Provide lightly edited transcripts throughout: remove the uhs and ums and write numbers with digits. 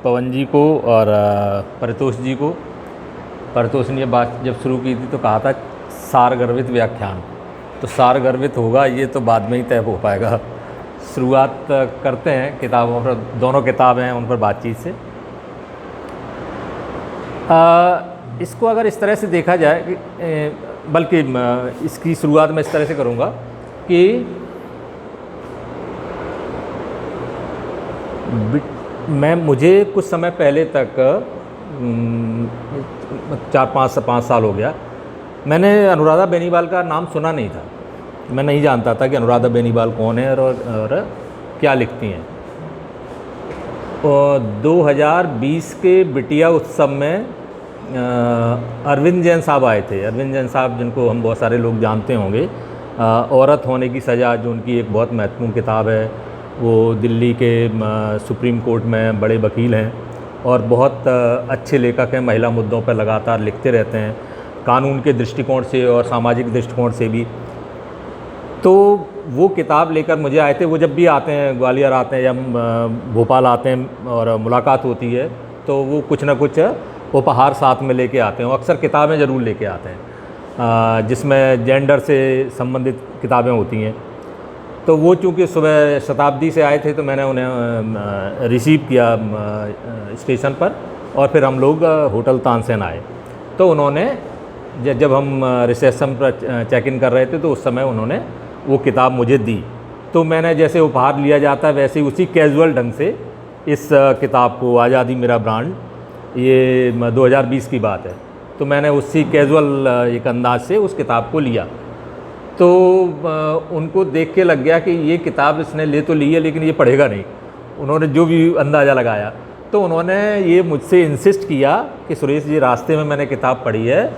पवन जी को और परितोष जी को। परितोष ने ये बात जब शुरू की थी तो कहा था सारगर्भित व्याख्यान, तो सारगर्भित होगा ये तो बाद में ही तय हो पाएगा। शुरुआत करते हैं किताबों पर, दोनों किताबें हैं उन पर बातचीत से। इसको अगर इस तरह से देखा जाए कि बल्कि इसकी शुरुआत मैं इस तरह से करूँगा कि मुझे कुछ समय पहले तक 4-5 साल हो गया, मैंने अनुराधा बेनीवाल का नाम सुना नहीं था। मैं नहीं जानता था कि अनुराधा बेनीवाल कौन है और क्या लिखती हैं। और 2020 के बिटिया उत्सव में अरविंद जैन साहब आए थे। अरविंद जैन साहब जिनको हम बहुत सारे लोग जानते होंगे, औरत होने की सज़ा जो उनकी एक बहुत महत्वपूर्ण किताब है, वो दिल्ली के सुप्रीम कोर्ट में बड़े वकील हैं और बहुत अच्छे लेखक हैं, महिला मुद्दों पर लगातार लिखते रहते हैं, कानून के दृष्टिकोण से और सामाजिक दृष्टिकोण से भी। तो वो किताब लेकर मुझे आए थे। वो जब भी आते हैं, ग्वालियर आते हैं या भोपाल आते हैं और मुलाकात होती है तो वो कुछ ना कुछ उपहार साथ में लेके आते हैं। अक्सर किताबें ज़रूर लेके आते हैं जिसमें जेंडर से संबंधित किताबें होती हैं। तो वो चूँकि सुबह शताब्दी से आए थे तो मैंने उन्हें रिसीव किया स्टेशन पर और फिर हम लोग होटल तानसेन आए। तो उन्होंने जब हम रिसेप्शन पर चेक इन कर रहे थे तो उस समय उन्होंने वो किताब मुझे दी। तो मैंने जैसे उपहार लिया जाता है वैसे ही उसी कैजुअल ढंग से इस किताब को, आज़ादी मेरा ब्रांड, ये 2020 की बात है, तो मैंने उसी कैजुअल एक अंदाज से उस किताब को लिया। तो उनको देख के लग गया कि ये किताब इसने ले तो ली है लेकिन ये पढ़ेगा नहीं। उन्होंने जो भी अंदाज़ा लगाया, तो उन्होंने ये मुझसे इंसिस्ट किया कि सुरेश जी, रास्ते में मैंने किताब पढ़ी है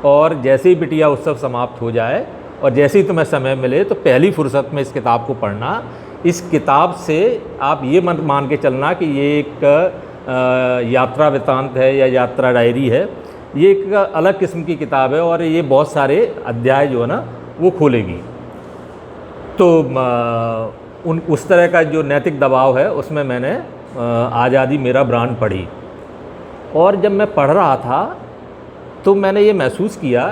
और जैसे ही बिटिया उत्सव समाप्त हो जाए और जैसे ही तुम्हें समय मिले तो पहली फुर्सत में इस किताब को पढ़ना। इस किताब से आप ये मत मान के चलना कि ये एक यात्रा वृत्तांत है या यात्रा डायरी है, ये एक अलग किस्म की किताब है और ये बहुत सारे अध्याय जो है ना वो खोलेगी। तो उस तरह का जो नैतिक दबाव है उसमें मैंने आज़ादी मेरा ब्रांड पढ़ी। और जब मैं पढ़ रहा था तो मैंने ये महसूस किया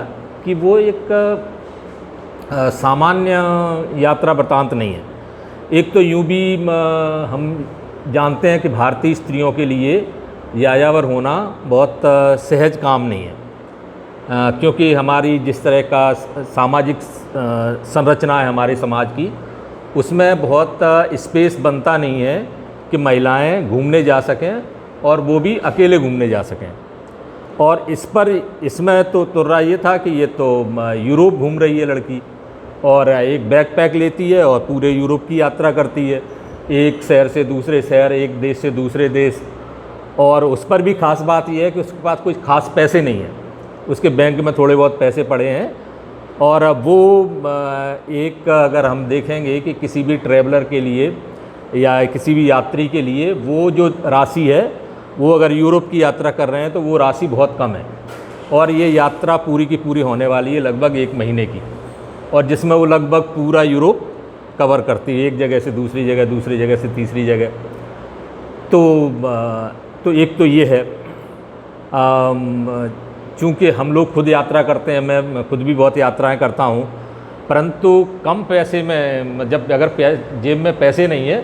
कि वो एक सामान्य यात्रा वृत्तांत नहीं है। एक तो यूँ भी हम जानते हैं कि भारतीय स्त्रियों के लिए यायावर होना बहुत सहज काम नहीं है, क्योंकि हमारी जिस तरह का सामाजिक संरचना है हमारे समाज की, उसमें बहुत स्पेस बनता नहीं है कि महिलाएं घूमने जा सकें और वो भी अकेले घूमने जा सकें। और इसमें तो तुर्रा ये था कि ये तो यूरोप घूम रही है लड़की और एक बैकपैक लेती है और पूरे यूरोप की यात्रा करती है, एक शहर से दूसरे शहर, एक देश से दूसरे देश। और उस पर भी ख़ास बात यह है कि उसके पास कोई ख़ास पैसे नहीं है, उसके बैंक में थोड़े बहुत पैसे पड़े हैं। और वो एक अगर हम देखेंगे कि किसी भी ट्रैवलर के लिए या किसी भी यात्री के लिए वो जो राशि है, वो अगर यूरोप की यात्रा कर रहे हैं तो वो राशि बहुत कम है। और ये यात्रा पूरी की पूरी होने वाली है लगभग 1 महीने की, और जिसमें वो लगभग पूरा यूरोप कवर करती है, एक जगह से दूसरी जगह, दूसरी जगह से तीसरी जगह। तो एक तो ये है, चूँकि हम लोग खुद यात्रा करते हैं, मैं खुद भी बहुत यात्राएं करता हूँ, परंतु कम पैसे में जब अगर जेब में पैसे नहीं है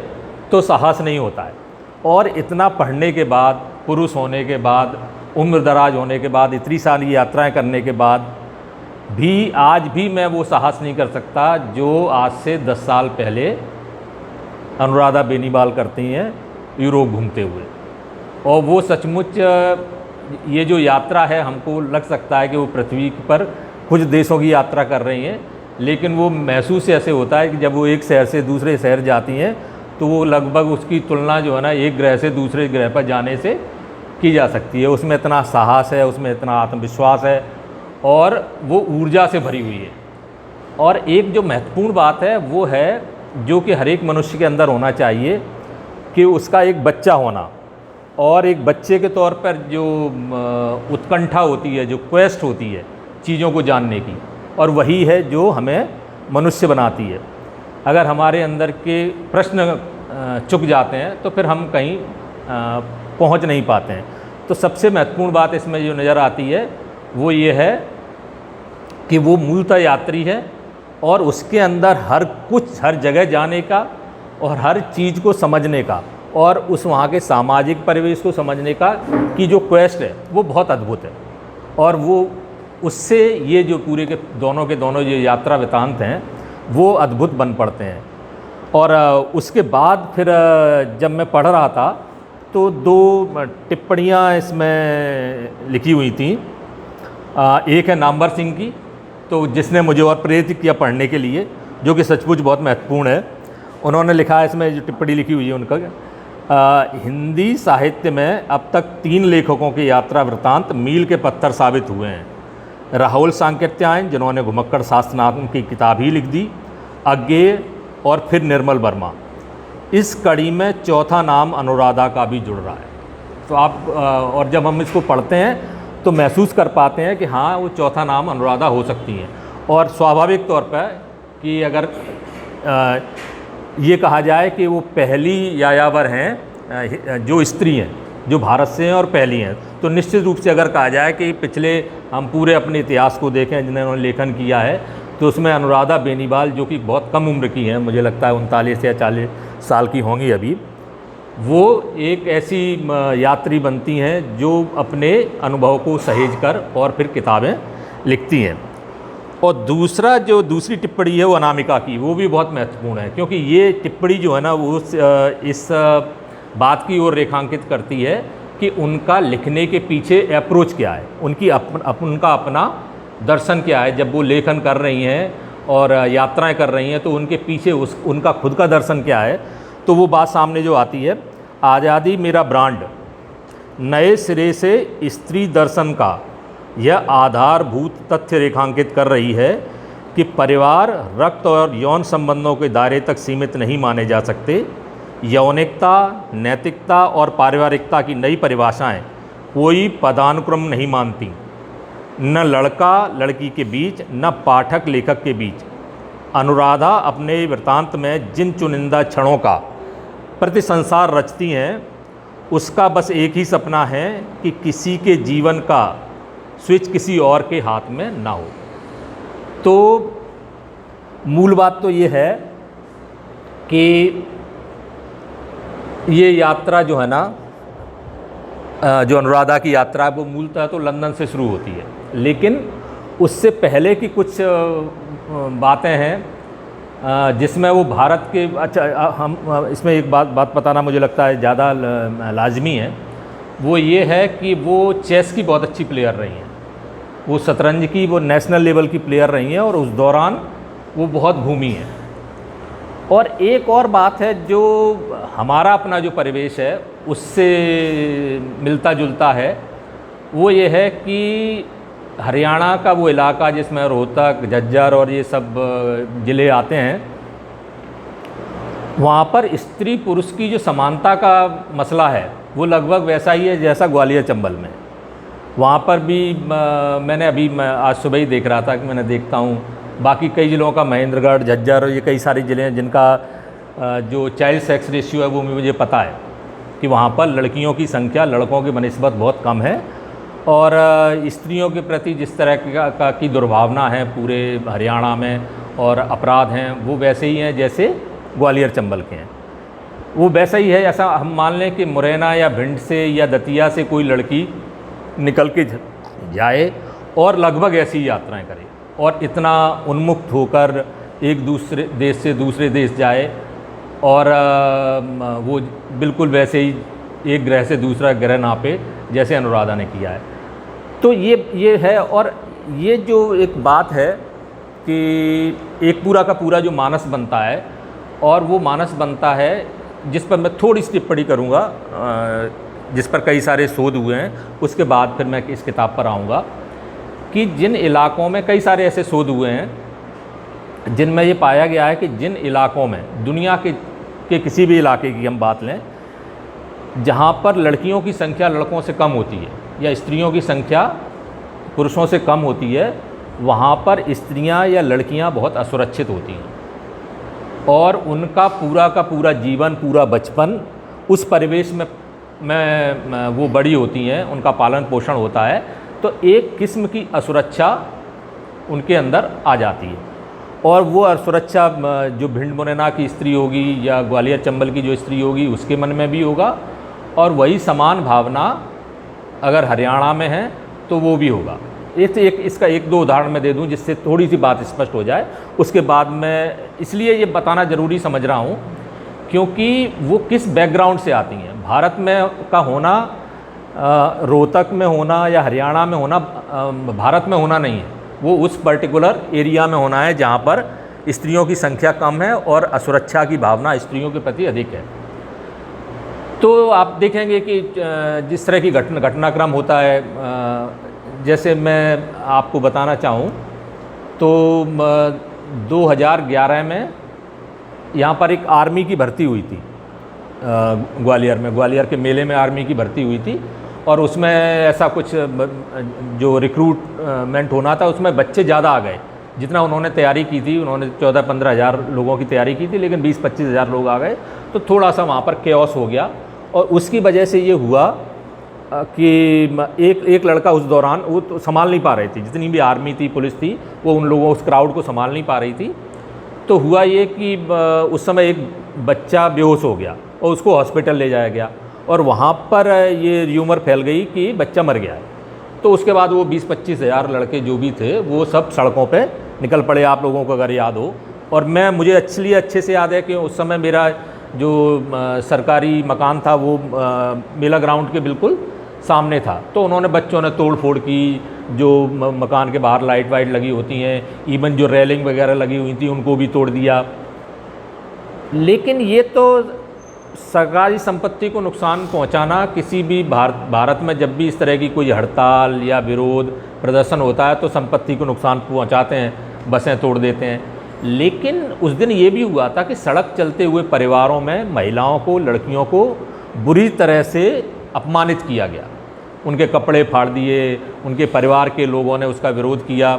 तो साहस नहीं होता है। और इतना पढ़ने के बाद, पुरुष होने के बाद, उम्र दराज होने के बाद, इतनी सारी यात्राएं करने के बाद भी आज भी मैं वो साहस नहीं कर सकता जो आज से 10 साल पहले अनुराधा बेनीवाल करती हैं यूरोप घूमते हुए। और वो सचमुच ये जो यात्रा है, हमको लग सकता है कि वो पृथ्वी पर कुछ देशों की यात्रा कर रही हैं, लेकिन वो महसूस ऐसे होता है कि जब वो एक शहर से दूसरे शहर जाती हैं तो वो लगभग उसकी तुलना जो है ना एक ग्रह से दूसरे ग्रह पर जाने से की जा सकती है। उसमें इतना साहस है, उसमें इतना आत्मविश्वास है और वो ऊर्जा से भरी हुई है। और एक जो महत्वपूर्ण बात है वो है जो कि हर एक मनुष्य के अंदर होना चाहिए कि उसका एक बच्चा होना, और एक बच्चे के तौर पर जो उत्कंठा होती है, जो क्वेस्ट होती है चीज़ों को जानने की, और वही है जो हमें मनुष्य बनाती है। अगर हमारे अंदर के प्रश्न चुक जाते हैं तो फिर हम कहीं पहुंच नहीं पाते हैं। तो सबसे महत्वपूर्ण बात इसमें जो नज़र आती है वो ये है कि वो मूलतः यात्री है और उसके अंदर हर जगह जाने का और हर चीज़ को समझने का और उस वहाँ के सामाजिक परिवेश को समझने का की जो क्वेस्ट है वो बहुत अद्भुत है। और वो उससे ये जो पूरे के दोनों जो यात्रा वृतांत हैं वो अद्भुत बन पड़ते हैं। और उसके बाद फिर जब मैं पढ़ रहा था तो 2 टिप्पणियाँ इसमें लिखी हुई थी। एक है नामवर सिंह की, तो जिसने मुझे और प्रेरित किया पढ़ने के लिए, जो कि सचमुच बहुत महत्वपूर्ण है। उन्होंने लिखा है, इसमें जो टिप्पणी लिखी हुई है उनका, हिंदी साहित्य में अब तक 3 लेखकों के यात्रा वृतांत मील के पत्थर साबित हुए हैं। राहुल सांकृत्यायन, जिन्होंने घुमक्कड़ शास्त्रनाथ की किताब ही लिख दी, अज्ञेय और फिर निर्मल वर्मा। इस कड़ी में चौथा नाम अनुराधा का भी जुड़ रहा है। तो आप और जब हम इसको पढ़ते हैं तो महसूस कर पाते हैं कि हाँ, वो चौथा नाम अनुराधा हो सकती हैं। और स्वाभाविक तौर पर कि अगर ये कहा जाए कि वो पहली यायावर हैं जो स्त्री हैं जो भारत से हैं और पहली हैं, तो निश्चित रूप से अगर कहा जाए कि पिछले हम पूरे अपने इतिहास को देखें जिन्होंने लेखन किया है, तो उसमें अनुराधा बेनीवाल, जो कि बहुत कम उम्र की हैं, मुझे लगता है 39 या 40 साल की होंगी अभी, वो एक ऐसी यात्री बनती हैं जो अपने अनुभव को सहेज कर और फिर किताबें लिखती हैं। और दूसरी टिप्पणी है वो अनामिका की, वो भी बहुत महत्वपूर्ण है, क्योंकि ये टिप्पणी जो है ना वो इस बात की ओर रेखांकित करती है कि उनका लिखने के पीछे अप्रोच क्या है, उनका अपना दर्शन क्या है। जब वो लेखन कर रही हैं और यात्राएं कर रही हैं तो उनके पीछे उनका खुद का दर्शन क्या है। तो वो बात सामने जो आती है, आज़ादी मेरा ब्रांड नए सिरे से स्त्री दर्शन का यह आधारभूत तथ्य रेखांकित कर रही है कि परिवार रक्त और यौन संबंधों के दायरे तक सीमित नहीं माने जा सकते। यौनिकता, नैतिकता और पारिवारिकता की नई परिभाषाएं कोई पदानुक्रम नहीं मानती, न लड़का लड़की के बीच, न पाठक लेखक के बीच। अनुराधा अपने वृत्तांत में जिन चुनिंदा क्षणों का प्रति संसार रचती हैं, उसका बस एक ही सपना है कि किसी के जीवन का स्विच किसी और के हाथ में ना हो। तो मूल बात तो ये है कि ये यात्रा जो है ना, जो अनुराधा की यात्रा है, वो मूलतः तो लंदन से शुरू होती है, लेकिन उससे पहले की कुछ बातें हैं जिसमें वो भारत के, अच्छा हम इसमें एक बात बताना मुझे लगता है ज़्यादा लाजमी है। वो ये है कि वो चेस की बहुत अच्छी प्लेयर रही हैं, वो शतरंज की वो नेशनल लेवल की प्लेयर रही हैं और उस दौरान वो बहुत घूमी हैं। और एक और बात है जो हमारा अपना जो परिवेश है उससे मिलता जुलता है, वो ये है कि हरियाणा का वो इलाका जिसमें रोहतक, झज्जर और ये सब ज़िले आते हैं, वहाँ पर स्त्री पुरुष की जो समानता का मसला है वो लगभग वैसा ही है जैसा ग्वालियर चंबल में। वहाँ पर भी मैंने आज सुबह ही देख रहा था कि मैंने देखता हूँ बाकी कई ज़िलों का, महेंद्रगढ़, झज्जर, ये कई सारे ज़िले हैं जिनका जो चाइल्ड सेक्स रेशियो है वो मुझे पता है कि वहाँ पर लड़कियों की संख्या लड़कों की बनिस्बत बहुत कम है। और स्त्रियों के प्रति जिस तरह की दुर्भावना है पूरे हरियाणा में और अपराध हैं वो वैसे ही हैं जैसे ग्वालियर चंबल के हैं। वो वैसा ही है ऐसा हम मान लें कि मुरैना या भिंड से या दतिया से कोई लड़की निकल के जाए और लगभग ऐसी यात्राएं करे और इतना उन्मुक्त होकर एक दूसरे देश से दूसरे देश जाए और वो बिल्कुल वैसे ही एक ग्रह से दूसरा ग्रह नापे जैसे अनुराधा ने किया है। तो ये है। और ये जो एक बात है कि एक पूरा का पूरा जो मानस बनता है, और वो मानस बनता है जिस पर मैं थोड़ी सी टिप्पणी करूँगा, जिस पर कई सारे शोध हुए हैं, उसके बाद फिर मैं इस किताब पर आऊँगा कि जिन इलाकों में कई सारे ऐसे शोध हुए हैं जिनमें ये पाया गया है कि जिन इलाकों में दुनिया के किसी भी इलाके की हम बात लें जहाँ पर लड़कियों की संख्या लड़कों से कम होती है या स्त्रियों की संख्या पुरुषों से कम होती है, वहाँ पर स्त्रियाँ या लड़कियाँ बहुत असुरक्षित होती हैं और उनका पूरा का पूरा जीवन, पूरा बचपन उस परिवेश में में वो बड़ी होती हैं, उनका पालन पोषण होता है, तो एक किस्म की असुरक्षा उनके अंदर आ जाती है। और वो असुरक्षा जो भिंड मुरैना की स्त्री होगी या ग्वालियर चंबल की जो स्त्री होगी उसके मन में भी होगा, और वही समान भावना अगर हरियाणा में है तो वो भी होगा। इसका एक दो उदाहरण मैं दे दूं जिससे थोड़ी सी बात स्पष्ट हो जाए। उसके बाद मैं इसलिए ये बताना ज़रूरी समझ रहा हूँ क्योंकि वो किस बैकग्राउंड से आती हैं। भारत में का होना, रोहतक में होना या हरियाणा में होना भारत में होना नहीं है, वो उस पर्टिकुलर एरिया में होना है जहाँ पर स्त्रियों की संख्या कम है और असुरक्षा की भावना स्त्रियों के प्रति अधिक है। तो आप देखेंगे कि जिस तरह की घटनाक्रम होता है, जैसे मैं आपको बताना चाहूँ तो 2011 में यहाँ पर एक आर्मी की भर्ती हुई थी ग्वालियर में, ग्वालियर के मेले में आर्मी की भर्ती हुई थी, और उसमें ऐसा कुछ जो रिक्रूटमेंट होना था उसमें बच्चे ज़्यादा आ गए। जितना उन्होंने तैयारी की थी, उन्होंने 14-15 हज़ार लोगों की तैयारी की थी, लेकिन 20-25 हज़ार लोग आ गए, तो थोड़ा सा वहाँ पर केओस हो गया। और उसकी वजह से ये हुआ कि एक लड़का उस दौरान वो तो संभाल नहीं पा रही थी, जितनी भी आर्मी थी, पुलिस थी, वो उन लोगों, उस क्राउड को संभाल नहीं पा रही थी। तो हुआ ये कि उस समय एक बच्चा बेहोश हो गया और उसको हॉस्पिटल ले जाया गया, और वहाँ पर ये र्यूमर फैल गई कि बच्चा मर गया है। तो उसके बाद वो 20-25 हज़ार लड़के जो भी थे वो सब सड़कों पे निकल पड़े, आप लोगों को अगर याद हो। और मुझे इसलिए अच्छे से याद है कि उस समय मेरा जो सरकारी मकान था वो मेला ग्राउंड के बिल्कुल सामने था। तो उन्होंने, बच्चों ने तोड़ फोड़ की, जो मकान के बाहर लाइट वाइट लगी होती हैं, इवन जो रेलिंग वगैरह लगी हुई थी उनको भी तोड़ दिया। लेकिन ये तो सरकारी संपत्ति को नुकसान पहुंचाना, किसी भी भारत में जब भी इस तरह की कोई हड़ताल या विरोध प्रदर्शन होता है तो संपत्ति को नुकसान पहुंचाते हैं, बसें तोड़ देते हैं। लेकिन उस दिन ये भी हुआ था कि सड़क चलते हुए परिवारों में महिलाओं को, लड़कियों को बुरी तरह से अपमानित किया गया, उनके कपड़े फाड़ दिए, उनके परिवार के लोगों ने उसका विरोध किया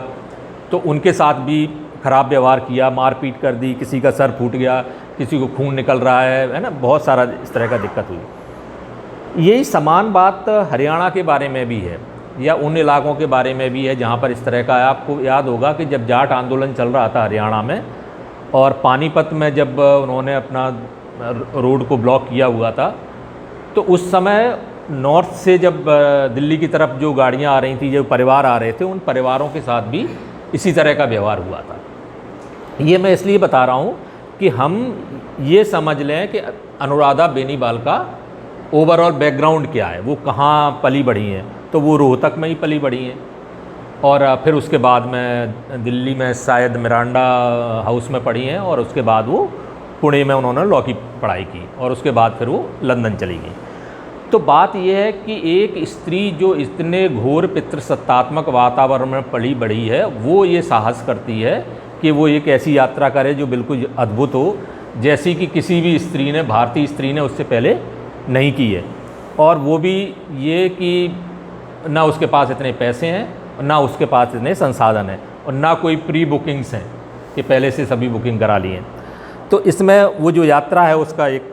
तो उनके साथ भी ख़राब व्यवहार किया, मारपीट कर दी, किसी का सर फूट गया, किसी को खून निकल रहा है ना, बहुत सारा इस तरह का दिक्कत हुई। यही समान बात हरियाणा के बारे में भी है, या उन इलाकों के बारे में भी है जहाँ पर इस तरह का है। आपको याद होगा कि जब जाट आंदोलन चल रहा था हरियाणा में, और पानीपत में जब उन्होंने अपना रोड को ब्लॉक किया हुआ था, तो उस समय नॉर्थ से जब दिल्ली की तरफ जो गाड़ियाँ आ रही थी, जो परिवार आ रहे थे, उन परिवारों के साथ भी इसी तरह का व्यवहार हुआ था। ये मैं इसलिए बता रहा हूँ कि हम ये समझ लें कि अनुराधा बेनीवाल का ओवरऑल बैकग्राउंड क्या है, वो कहाँ पली बढ़ी हैं। तो वो रोहतक में ही पली बढ़ी हैं, और फिर उसके बाद में दिल्ली में शायद मिरांडा हाउस में पढ़ी हैं, और उसके बाद वो पुणे में उन्होंने लॉ की पढ़ाई की, और उसके बाद फिर वो लंदन चली गई। तो बात यह है कि एक स्त्री जो इतने घोर पितृसत्तात्मक वातावरण में पली बढ़ी है, वो ये साहस करती है कि वो एक ऐसी यात्रा करे जो बिल्कुल अद्भुत हो, जैसी कि किसी भी स्त्री ने, भारतीय स्त्री ने उससे पहले नहीं की है। और वो भी ये कि ना उसके पास इतने पैसे हैं, ना उसके पास इतने संसाधन हैं, और ना कोई प्री बुकिंग्स हैं कि पहले से सभी बुकिंग करा ली हैं। तो इसमें वो जो यात्रा है उसका एक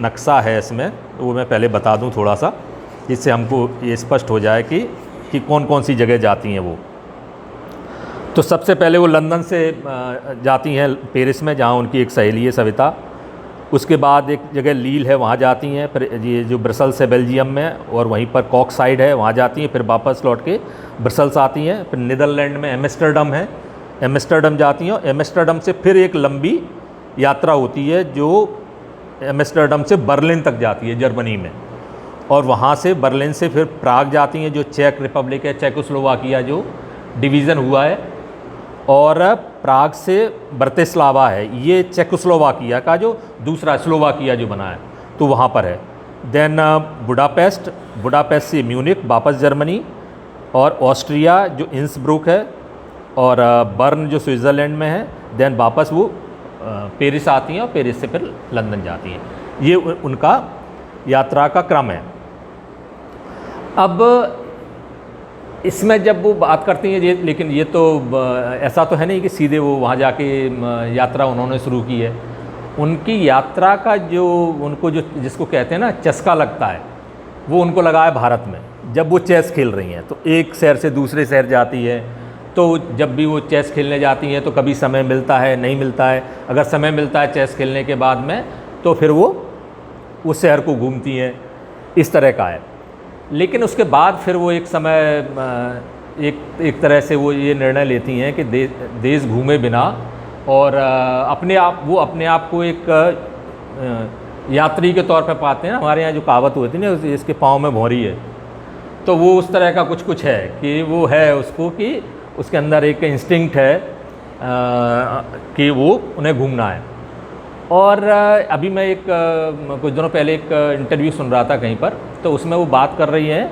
नक्शा है इसमें, वो मैं पहले बता दूं थोड़ा सा, जिससे हमको ये स्पष्ट हो जाए कि कौन कौन सी जगह जाती हैं वो। तो सबसे पहले वो लंदन से जाती हैं पेरिस में, जहाँ उनकी एक सहेली है सविता। उसके बाद एक जगह लील है, वहाँ जाती हैं। फिर ये जो ब्रसल्स है बेल्जियम में, और वहीं पर कॉक साइड है, वहाँ जाती हैं। फिर वापस लौट के ब्रसल्स आती हैं। फिर नीदरलैंड में एम्स्टर्डम है, एम्स्टर्डम जाती हैं, और एम्स्टर्डम से फिर एक लंबी यात्रा होती है जो एम्स्टर्डम से बर्लिन तक जाती है जर्मनी में, और वहाँ से बर्लिन से फिर प्राग जाती हैं, जो चेक रिपब्लिक है, चेकोस्लोवाकिया जो डिवीज़न हुआ है, और प्राग से ब्रतिस्लावा है, ये चेकोस्लोवाकिया का जो दूसरा स्लोवाकिया जो बना है, तो वहाँ पर है। देन बुडापेस्ट, बुडापेस्ट से म्यूनिक वापस जर्मनी, और ऑस्ट्रिया जो इंसब्रुक है, और बर्न जो स्विट्ज़रलैंड में है। देन वापस वो पेरिस आती हैं, और पेरिस से फिर लंदन जाती हैं। ये उनका यात्रा का क्रम है। अब इसमें जब वो बात करती हैं, लेकिन ये तो ऐसा तो है नहीं कि सीधे वो वहाँ जाके यात्रा उन्होंने शुरू की है। उनकी यात्रा का जो उनको जो जिसको कहते हैं ना चस्का लगता है, वो उनको लगा है भारत में। जब वो चेस खेल रही हैं तो एक शहर से दूसरे शहर जाती है, तो जब भी वो चेस खेलने जाती हैं तो कभी समय मिलता है, नहीं मिलता है। अगर समय मिलता है चेस खेलने के बाद में तो फिर वो उस शहर को घूमती हैं, इस तरह का है। लेकिन उसके बाद फिर वो एक समय एक तरह से वो ये निर्णय लेती हैं कि देश घूमे बिना और अपने आप को एक यात्री के तौर पर पाते हैं। हमारे यहाँ जो कहावत होती है ना, इसके पाँव में भौंरी है, तो वो उस तरह का कुछ है कि वो है उसको कि उसके अंदर एक इंस्टिंक्ट है कि वो उन्हें घूमना है। और अभी मैं कुछ दिनों पहले एक इंटरव्यू सुन रहा था कहीं पर, तो उसमें वो बात कर रही हैं।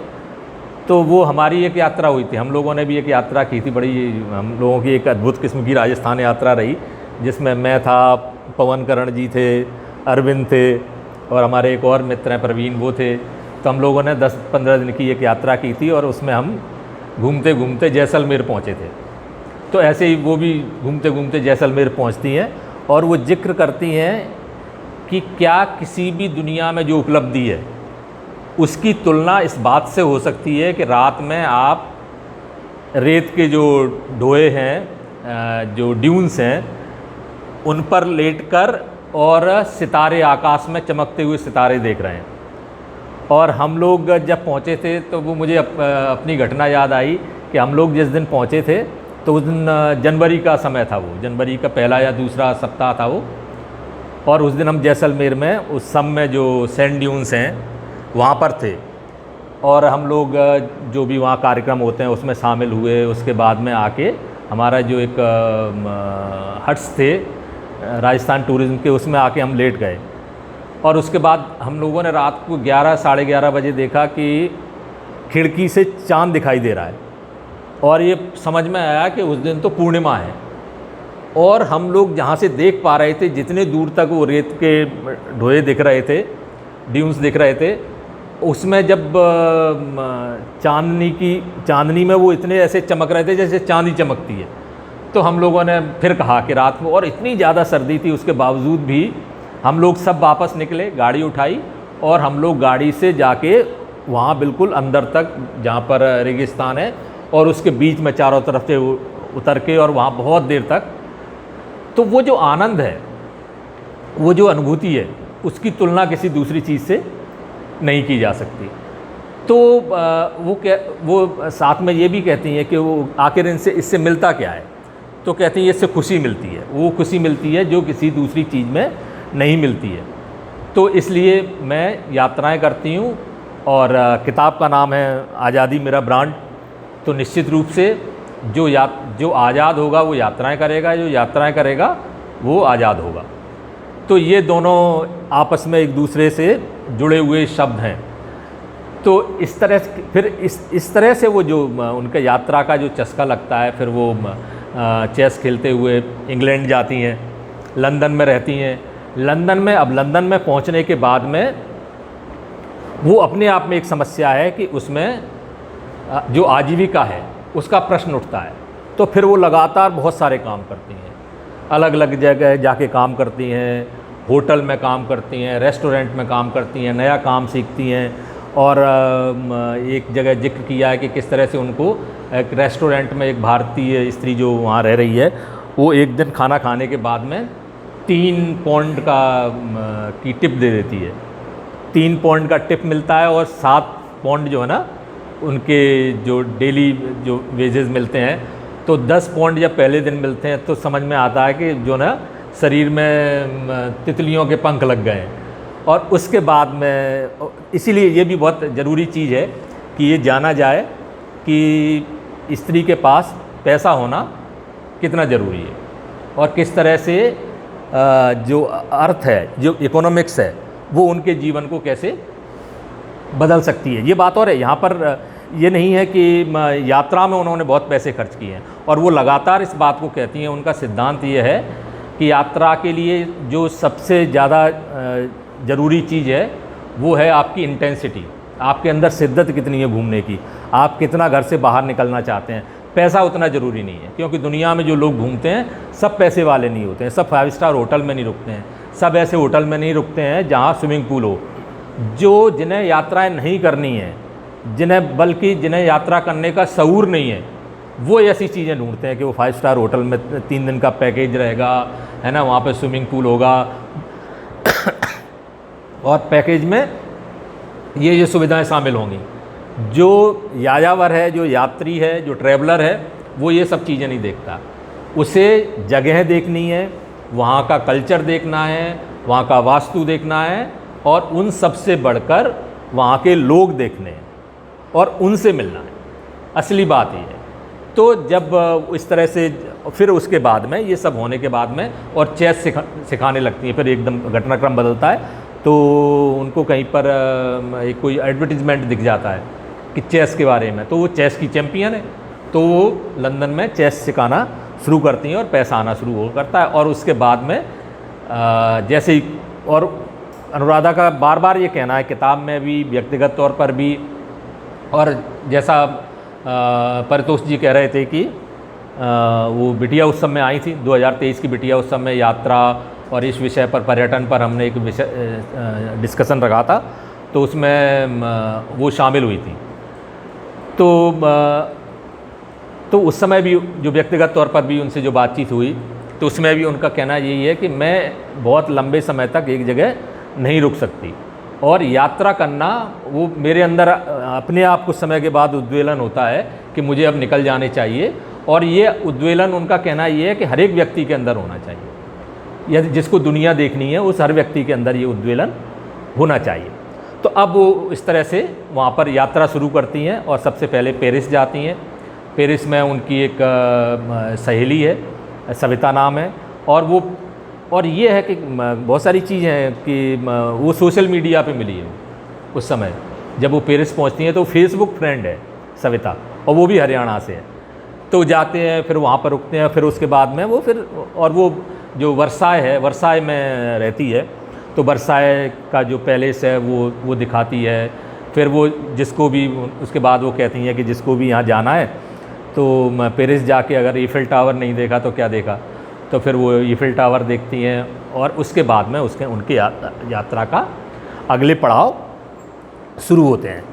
तो वो हमारी एक यात्रा हुई थी, हम लोगों ने भी एक यात्रा की थी, बड़ी हम लोगों की एक अद्भुत किस्म की राजस्थान यात्रा रही, जिसमें मैं था, पवन करण जी थे, अरविंद थे और हमारे एक और मित्र हैं प्रवीण, वो थे। तो हम लोगों ने 10-15 दिन की एक यात्रा की थी और उसमें हम घूमते घूमते जैसलमेर पहुँचे थे। तो ऐसे ही वो भी घूमते घूमते जैसलमेर पहुँचती हैं और वो जिक्र करती हैं कि क्या किसी भी दुनिया में जो उपलब्धि है उसकी तुलना इस बात से हो सकती है कि रात में आप रेत के जो ढोए हैं, जो ड्यून्स हैं, उन पर लेटकर और सितारे, आकाश में चमकते हुए सितारे देख रहे हैं। और हम लोग जब पहुँचे थे तो वो मुझे अपनी घटना याद आई कि हम लोग जिस दिन पहुँचे थे तो उस दिन जनवरी का समय था, वो जनवरी का पहला या दूसरा सप्ताह था वो। और उस दिन हम जैसलमेर में उस सम में जो सैंड ड्यून्स हैं वहाँ पर थे और हम लोग जो भी वहाँ कार्यक्रम होते हैं उसमें शामिल हुए। उसके बाद में आके हमारा जो एक हट्स थे राजस्थान टूरिज़्म के, उसमें आके हम लेट गए। और उसके बाद हम लोगों ने रात को 11-साढ़े 11 बजे देखा कि खिड़की से चाँद दिखाई दे रहा है और ये समझ में आया कि उस दिन तो पूर्णिमा है। और हम लोग जहाँ से देख पा रहे थे, जितने दूर तक वो रेत के ढोए दिख रहे थे, ड्यून्स दिख रहे थे, उसमें जब चांदनी में वो इतने ऐसे चमक रहे थे जैसे चांदी चमकती है। तो हम लोगों ने फिर कहा कि रात में, और इतनी ज़्यादा सर्दी थी उसके बावजूद भी हम लोग सब वापस निकले, गाड़ी उठाई और हम लोग गाड़ी से जाके वहाँ बिल्कुल अंदर तक जहाँ पर रेगिस्तान है और उसके बीच में चारों तरफ से उतर के और वहाँ बहुत देर तक, तो वो जो आनंद है, वो जो अनुभूति है, उसकी तुलना किसी दूसरी चीज़ से नहीं की जा सकती। तो वो साथ में ये भी कहती हैं कि वो आखिर इससे मिलता क्या है। तो कहती हैं इससे खुशी मिलती है, वो खुशी मिलती है जो किसी दूसरी चीज़ में नहीं मिलती है। तो इसलिए मैं यात्राएं करती हूँ और किताब का नाम है आज़ादी मेरा ब्रांड। तो निश्चित रूप से जो आज़ाद होगा वो यात्राएं करेगा, जो यात्राएं करेगा वो आज़ाद होगा। तो ये दोनों आपस में एक दूसरे से जुड़े हुए शब्द हैं। तो इस तरह से फिर इस तरह से वो जो उनके यात्रा का जो चस्का लगता है, फिर वो चेस खेलते हुए इंग्लैंड जाती हैं, लंदन में रहती हैं। लंदन में पहुंचने के बाद में वो अपने आप में एक समस्या है कि उसमें जो आजीविका है उसका प्रश्न उठता है। तो फिर वो लगातार बहुत सारे काम करती हैं, अलग अलग जगह जाके काम करती हैं, होटल में काम करती हैं, रेस्टोरेंट में काम करती हैं, नया काम सीखती हैं। और एक जगह जिक्र किया है कि किस तरह से उनको एक रेस्टोरेंट में एक भारतीय स्त्री जो वहाँ रह रही है, वो एक दिन खाना खाने के बाद में 3 पाउंड की टिप दे देती है। 3 पाउंड का टिप मिलता है और 7 पाउंड जो है ना उनके जो डेली जो वेजेस मिलते हैं। तो 10 पाउंड जब पहले दिन मिलते हैं तो समझ में आता है कि जो ना शरीर में तितलियों के पंख लग गए हैं। और उसके बाद में इसीलिए ये भी बहुत ज़रूरी चीज़ है कि ये जाना जाए कि स्त्री के पास पैसा होना कितना ज़रूरी है और किस तरह से जो अर्थ है, जो इकोनॉमिक्स है, वो उनके जीवन को कैसे बदल सकती है। ये बात और है, यहाँ पर ये नहीं है कि यात्रा में उन्होंने बहुत पैसे खर्च किए हैं और वो लगातार इस बात को कहती हैं। उनका सिद्धांत ये है कि यात्रा के लिए जो सबसे ज़्यादा ज़रूरी चीज़ है वो है आपकी इंटेंसिटी, आपके अंदर शिद्दत कितनी है घूमने की, आप कितना घर से बाहर निकलना चाहते हैं। पैसा उतना ज़रूरी नहीं है, क्योंकि दुनिया में जो लोग घूमते हैं सब पैसे वाले नहीं होते हैं, सब 5 स्टार होटल में नहीं रुकते हैं, सब ऐसे होटल में नहीं रुकते हैं जहाँ स्विमिंग पूल हो। जिन्हें यात्राएं नहीं करनी है, बल्कि जिन्हें यात्रा करने का शऊर नहीं है, वो ऐसी चीज़ें ढूंढते हैं कि वो 5 स्टार होटल में 3 दिन का पैकेज रहेगा, है ना, वहाँ पे स्विमिंग पूल होगा और पैकेज में ये सुविधाएं शामिल होंगी। जो यायावर है, जो यात्री है, जो ट्रैवलर है, वो ये सब चीज़ें नहीं देखता। उसे जगह देखनी है, वहाँ का कल्चर देखना है, वहाँ का वास्तु देखना है, और उन सब से बढ़कर वहाँ के लोग देखने हैं और उनसे मिलना है। असली बात ये है। तो जब इस तरह से फिर उसके बाद में ये सब होने के बाद में और चेस सिखाने लगती है, फिर एकदम घटनाक्रम बदलता है। तो उनको कहीं पर एक कोई एडवर्टीजमेंट दिख जाता है कि चेस के बारे में, तो वो चेस की चैम्पियन है, तो वो लंदन में चेस सिखाना शुरू करती हैं और पैसा आना शुरू हो करता है। और उसके बाद में जैसे ही, और अनुराधा का बार बार ये कहना है किताब में भी, व्यक्तिगत तौर पर भी, और जैसा परितोष जी कह रहे थे कि वो बिटिया उत्सव में आई थी, 2023 की बिटिया उत्सव में यात्रा और इस विषय पर, पर्यटन पर हमने एक विषय डिस्कशन रखा था, तो उसमें वो शामिल हुई थी। तो उस समय भी जो व्यक्तिगत तौर पर भी उनसे जो बातचीत हुई, तो उसमें भी उनका कहना यही है कि मैं बहुत लंबे समय तक एक जगह नहीं रुक सकती, और यात्रा करना वो मेरे अंदर अपने आप कुछ समय के बाद उद्वेलन होता है कि मुझे अब निकल जाने चाहिए। और ये उद्वेलन, उनका कहना ये है कि हर एक व्यक्ति के अंदर होना चाहिए, या जिसको दुनिया देखनी है उस हर व्यक्ति के अंदर ये उद्वेलन होना चाहिए। तो अब वो इस तरह से वहाँ पर यात्रा शुरू करती हैं और सबसे पहले पेरिस जाती हैं। पेरिस में उनकी एक सहेली है, सविता नाम है, और ये है कि बहुत सारी चीज़ें हैं कि वो सोशल मीडिया पे मिली है उस समय जब वो पेरिस पहुंचती हैं। तो फेसबुक फ्रेंड है सविता, और वो भी हरियाणा से है। तो जाते हैं, फिर वहाँ पर रुकते हैं, फिर उसके बाद में वो फिर, और वो जो वर्साय है, वर्साय में रहती है, तो वर्साय का जो पैलेस है वो दिखाती है। फिर वो जिसको भी, उसके बाद वो कहती हैं कि जिसको भी यहाँ जाना है तो पेरिस जाके अगर ईफिल टावर नहीं देखा तो क्या देखा, तो फिर वो ईफिल टावर देखती हैं। और उसके बाद में उनके यात्रा का अगले पड़ाव शुरू होते हैं।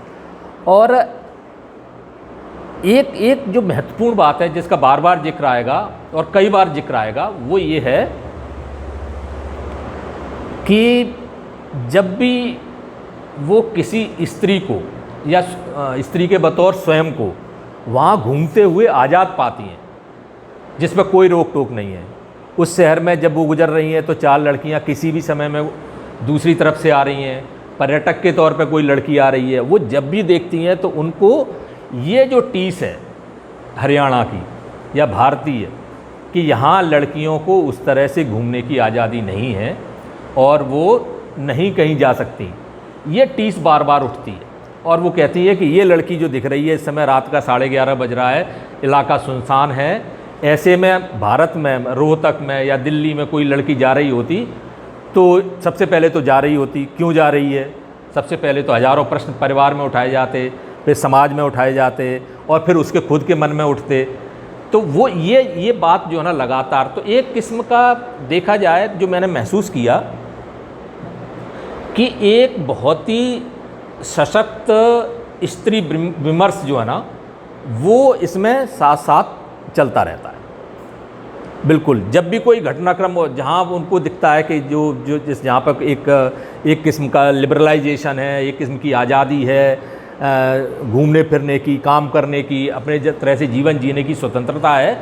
और एक जो महत्वपूर्ण बात है जिसका बार बार जिक्र आएगा और कई बार जिक्र आएगा, वो ये है कि जब भी वो किसी स्त्री को या स्त्री के बतौर स्वयं को वहाँ घूमते हुए आज़ाद पाती हैं, जिसमें कोई रोक टोक नहीं है, उस शहर में जब वो गुजर रही हैं तो 4 लड़कियाँ किसी भी समय में दूसरी तरफ से आ रही हैं, पर्यटक के तौर पे कोई लड़की आ रही है, वो जब भी देखती हैं तो उनको ये जो टीस है हरियाणा की या भारतीय कि यहाँ लड़कियों को उस तरह से घूमने की आज़ादी नहीं है और वो नहीं कहीं जा सकती, ये टीस बार बार उठती है। और वो कहती है कि ये लड़की जो दिख रही है, इस समय रात का 11:30 बज रहा है, इलाका सुनसान है, ऐसे में भारत में रोहतक में या दिल्ली में कोई लड़की जा रही होती तो सबसे पहले तो जा रही होती, क्यों जा रही है, सबसे पहले तो हज़ारों प्रश्न परिवार में उठाए जाते, फिर समाज में उठाए जाते, और फिर उसके खुद के मन में उठते। तो वो ये बात जो है ना लगातार, तो एक किस्म का देखा जाए जो मैंने महसूस किया कि एक बहुत ही सशक्त स्त्री विमर्श जो है ना, वो इसमें साथ साथ चलता रहता है। बिल्कुल, जब भी कोई घटनाक्रम हो जहाँ उनको दिखता है कि जहाँ पर एक किस्म का लिबरलाइजेशन है, एक किस्म की आज़ादी है, घूमने फिरने की, काम करने की, अपने तरह से जीवन जीने की स्वतंत्रता है,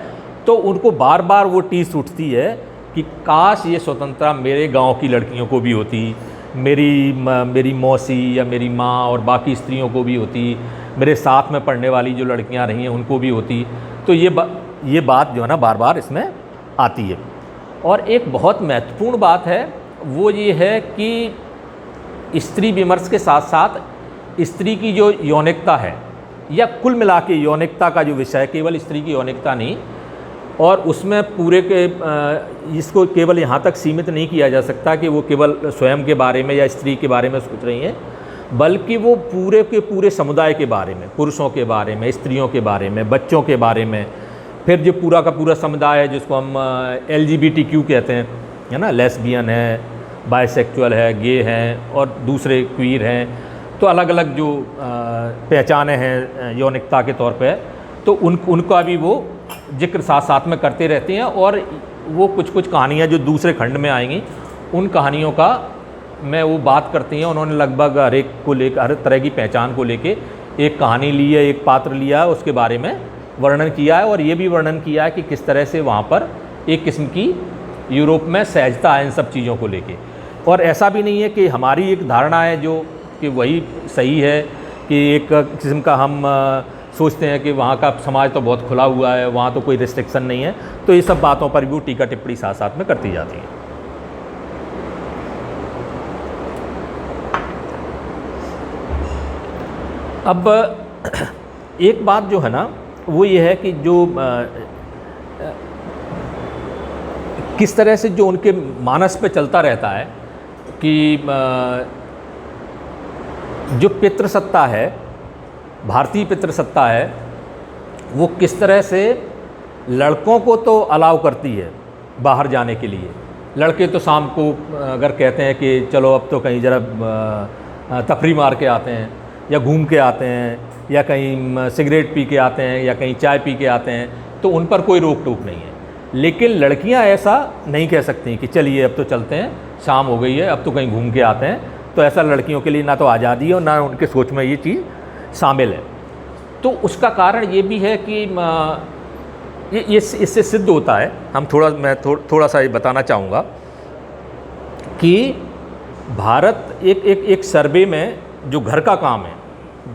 तो उनको बार बार वो टीस उठती है कि काश ये स्वतंत्रता मेरे गांव की लड़कियों को भी होती, मेरी मौसी या मेरी माँ और बाकी स्त्रियों को भी होती, मेरे साथ में पढ़ने वाली जो लड़कियां रही हैं उनको भी होती। तो ये बात जो है ना बार बार इसमें आती है। और एक बहुत महत्वपूर्ण बात है, वो ये है कि स्त्री विमर्श के साथ साथ स्त्री की जो यौनिकता है, या कुल मिला के यौनिकता का जो विषय, केवल स्त्री की यौनिकता नहीं, और उसमें पूरे के इसको केवल यहाँ तक सीमित नहीं किया जा सकता कि वो केवल स्वयं के बारे में या स्त्री के बारे में सोच रही हैं, बल्कि वो पूरे के पूरे समुदाय के बारे में, पुरुषों के बारे में, स्त्रियों के बारे में, बच्चों के बारे में, फिर जो पूरा का पूरा समुदाय है जिसको हम LGBTQ कहते हैं, है ना, लेस्बियन है, बायसेक्चुअल है, गे हैं और दूसरे क्वीर हैं, तो अलग अलग जो पहचाने हैं यौनिकता के तौर पे, तो उनका भी वो जिक्र साथ साथ में करते रहते हैं। और वो कुछ कुछ कहानियाँ जो दूसरे खंड में आएंगी, उन कहानियों का मैं वो बात करती हैं। उन्होंने लगभग हर एक को लेकर, हर तरह की पहचान को लेके एक कहानी ली है, एक पात्र लिया है, उसके बारे में वर्णन किया है। और ये भी वर्णन किया है कि किस तरह से वहाँ पर एक किस्म की यूरोप में सहजता है इन सब चीज़ों को लेके। और ऐसा भी नहीं है कि हमारी एक धारणा है जो कि वही सही है, कि एक किस्म का हम सोचते हैं कि वहाँ का समाज तो बहुत खुला हुआ है, वहाँ तो कोई रिस्ट्रिक्शन नहीं है। तो ये सब बातों पर भी वो टीका टिप्पणी साथ साथ में करती जाती है। अब एक बात जो है ना, वो ये है कि जो किस तरह से जो उनके मानस पे चलता रहता है कि जो पितृसत्ता है, भारतीय पितृसत्ता है, वो किस तरह से लड़कों को तो अलाउ करती है बाहर जाने के लिए। लड़के तो शाम को अगर कहते हैं कि चलो अब तो कहीं ज़रा तफरी मार के आते हैं, या घूम के आते हैं, या कहीं सिगरेट पी के आते हैं, या कहीं चाय पी के आते हैं, तो उन पर कोई रोक टोक नहीं है। लेकिन लड़कियां ऐसा नहीं कह सकती कि चलिए अब तो चलते हैं, शाम हो गई है, अब तो कहीं घूम के आते हैं। तो ऐसा लड़कियों के लिए ना तो आज़ादी है और ना उनके सोच में ये चीज़ शामिल है। तो उसका कारण ये भी है कि ये इससे सिद्ध होता है, मैं थोड़ा सा ये बताना चाहूँगा कि भारत एक सर्वे में जो घर का काम है,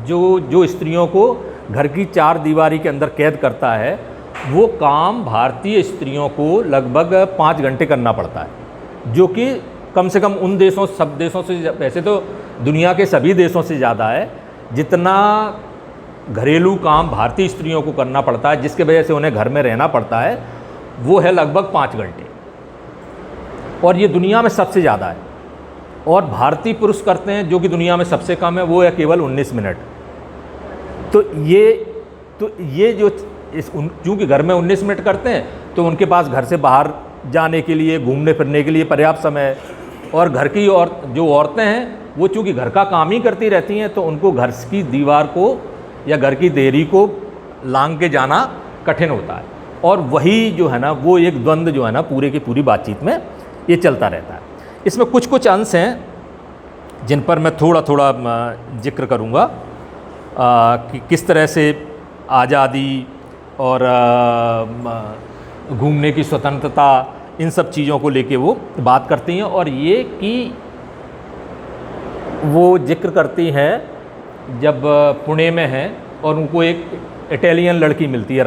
जो स्त्रियों को घर की चार दीवारी के अंदर कैद करता है, वो काम भारतीय स्त्रियों को लगभग 5 घंटे करना पड़ता है, जो कि कम से कम उन देशों, सब देशों से, वैसे तो दुनिया के सभी देशों से ज़्यादा है जितना घरेलू काम भारतीय स्त्रियों को करना पड़ता है, जिसके वजह से उन्हें घर में रहना पड़ता है, वो है लगभग 5 घंटे। और ये दुनिया में सबसे ज़्यादा है। और भारतीय पुरुष करते हैं जो कि दुनिया में सबसे कम है, वो है केवल 19 मिनट। तो ये जो चूँकि घर में 19 मिनट करते हैं, तो उनके पास घर से बाहर जाने के लिए, घूमने फिरने के लिए पर्याप्त समय है। और घर की जो औरतें हैं, वो चूँकि घर का काम ही करती रहती हैं, तो उनको घर की दीवार को या घर की देहरी को लांघ के जाना कठिन होता है। और वही जो है ना, वो एक द्वंद्व जो है ना पूरे की पूरी बातचीत में ये चलता रहता है। इसमें कुछ कुछ अंश हैं जिन पर मैं थोड़ा थोड़ा जिक्र करूँगा कि किस तरह से आज़ादी और घूमने की स्वतंत्रता, इन सब चीज़ों को लेके वो बात करती हैं। और ये कि वो जिक्र करती हैं जब पुणे में हैं और उनको एक इटालियन लड़की मिलती है,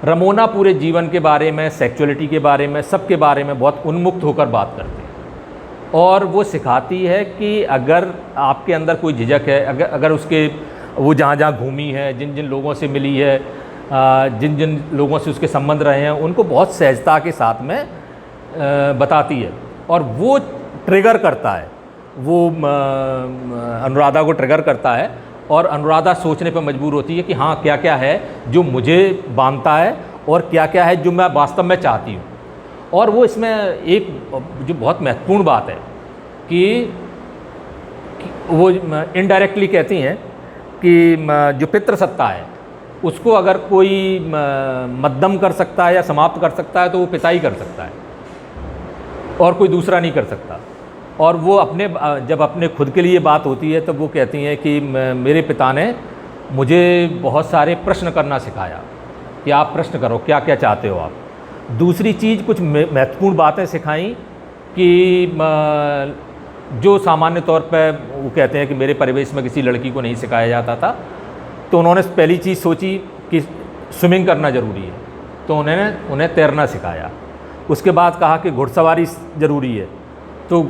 रमोना पूरे जीवन के बारे में, सेक्सुअलिटी के बारे में, सब के बारे में बहुत उन्मुक्त होकर बात करती है। और वो सिखाती है कि अगर आपके अंदर कोई झिझक है, अगर उसके वो जहाँ जहाँ घूमी है, जिन जिन लोगों से मिली है, जिन जिन लोगों से उसके संबंध रहे हैं, उनको बहुत सहजता के साथ में बताती है। और वो ट्रिगर करता है, वो अनुराधा को ट्रिगर करता है। और अनुराधा सोचने पर मजबूर होती है कि हाँ, क्या क्या है जो मुझे बांधता है और क्या क्या है जो मैं वास्तव में चाहती हूँ। और वो इसमें एक जो बहुत महत्वपूर्ण बात है कि वो इनडायरेक्टली कहती हैं कि जो पितृसत्ता है, उसको अगर कोई मध्यम कर सकता है या समाप्त कर सकता है, तो वो पिता ही कर सकता है और कोई दूसरा नहीं कर सकता। और वो जब अपने खुद के लिए बात होती है, तब वो कहती हैं कि मेरे पिता ने मुझे बहुत सारे प्रश्न करना सिखाया कि आप प्रश्न करो, क्या क्या चाहते हो आप। दूसरी चीज़, कुछ महत्वपूर्ण बातें सिखाई कि जो सामान्य तौर पर वो कहते हैं कि मेरे परिवेश में किसी लड़की को नहीं सिखाया जाता था। तो उन्होंने पहली चीज़ सोची कि स्विमिंग करना ज़रूरी है, तो उन्हें तैरना सिखाया। उसके बाद कहा कि घुड़सवारी ज़रूरी है, तो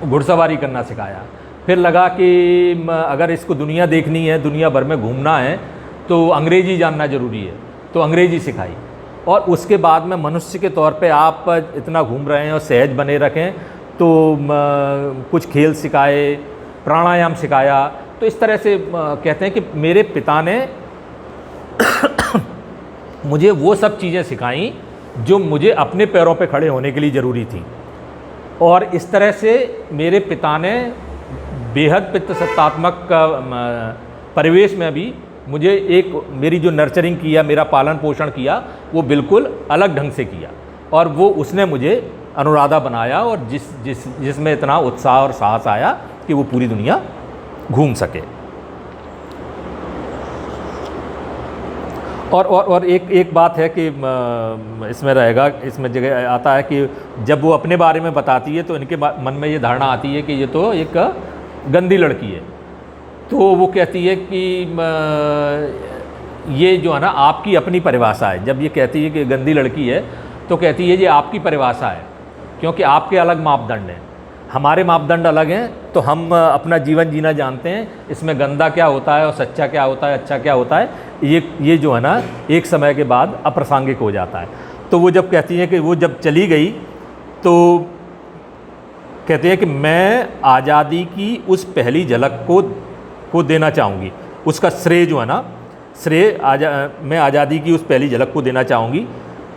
घुड़सवारी करना सिखाया। फिर लगा कि अगर इसको दुनिया देखनी है, दुनिया भर में घूमना है, तो अंग्रेज़ी जानना ज़रूरी है, तो अंग्रेज़ी सिखाई। और उसके बाद में मनुष्य के तौर पे आप इतना घूम रहे हैं और सहज बने रखें, तो कुछ खेल सिखाए, प्राणायाम सिखाया। तो इस तरह से कहते हैं कि मेरे पिता ने मुझे वो सब चीज़ें सिखाई जो मुझे अपने पैरों पे खड़े होने के लिए ज़रूरी थी। और इस तरह से मेरे पिता ने बेहद पितृसत्तात्मक परिवेश में भी मुझे एक मेरी जो नर्चरिंग किया, मेरा पालन पोषण किया, वो बिल्कुल अलग ढंग से किया और वो उसने मुझे अनुराधा बनाया और जिसमें इतना उत्साह और साहस आया कि वो पूरी दुनिया घूम सके। और एक बात है कि इसमें रहेगा, इसमें जगह आता है कि जब वो अपने बारे में बताती है तो इनके मन में ये धारणा आती है कि ये तो एक गंदी लड़की है। तो वो कहती है कि ये जो है ना आपकी अपनी परिभाषा है। जब ये कहती है कि गंदी लड़की है तो कहती है ये आपकी परिभाषा है, क्योंकि आपके अलग मापदंड हैं, हमारे मापदंड अलग हैं। तो हम अपना जीवन जीना जानते हैं, इसमें गंदा क्या होता है और सच्चा क्या होता है, अच्छा क्या होता है, ये जो है ना एक समय के बाद अप्रासंगिक हो जाता है। तो वो जब कहती है कि वो जब चली गई तो कहते हैं कि मैं आज़ादी की उस पहली झलक को देना चाहूँगी, उसका श्रेय जो है ना, मैं आज़ादी की उस पहली झलक को देना चाहूँगी।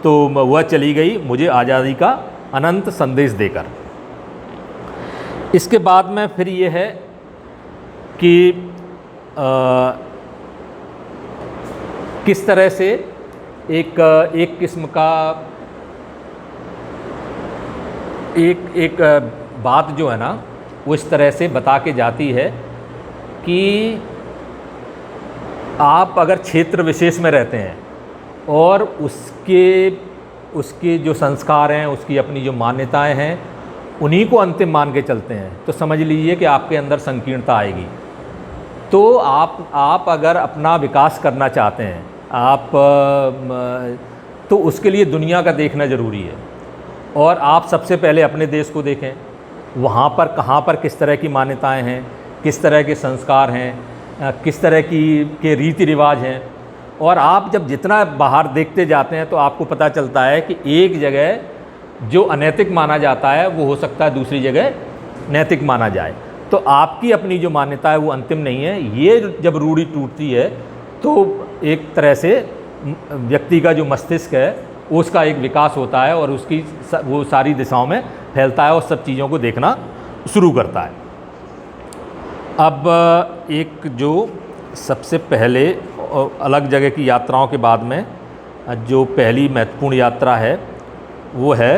तो वह चली गई मुझे आज़ादी का अनंत संदेश देकर। इसके बाद में फिर ये है कि किस तरह से एक किस्म का एक बात जो है ना वो इस तरह से बता के जाती है कि आप अगर क्षेत्र विशेष में रहते हैं और उसके जो संस्कार हैं, उसकी अपनी जो मान्यताएं हैं, उन्हीं को अंतिम मान के चलते हैं, तो समझ लीजिए कि आपके अंदर संकीर्णता आएगी। तो आप अगर अपना विकास करना चाहते हैं, तो उसके लिए दुनिया का देखना ज़रूरी है। और आप सबसे पहले अपने देश को देखें, वहाँ पर कहाँ पर किस तरह की मान्यताएं हैं, किस तरह के संस्कार हैं, किस तरह के रीति रिवाज हैं। और आप जब जितना बाहर देखते जाते हैं तो आपको पता चलता है कि एक जगह जो अनैतिक माना जाता है वो हो सकता है दूसरी जगह नैतिक माना जाए। तो आपकी अपनी जो मान्यता है वो अंतिम नहीं है। ये जब रूढ़ी टूटती है तो एक तरह से व्यक्ति का जो मस्तिष्क है उसका एक विकास होता है और उसकी वो सारी दिशाओं में फैलता है और सब चीज़ों को देखना शुरू करता है। अब एक जो सबसे पहले अलग जगह की यात्राओं के बाद में जो पहली महत्वपूर्ण यात्रा है वो है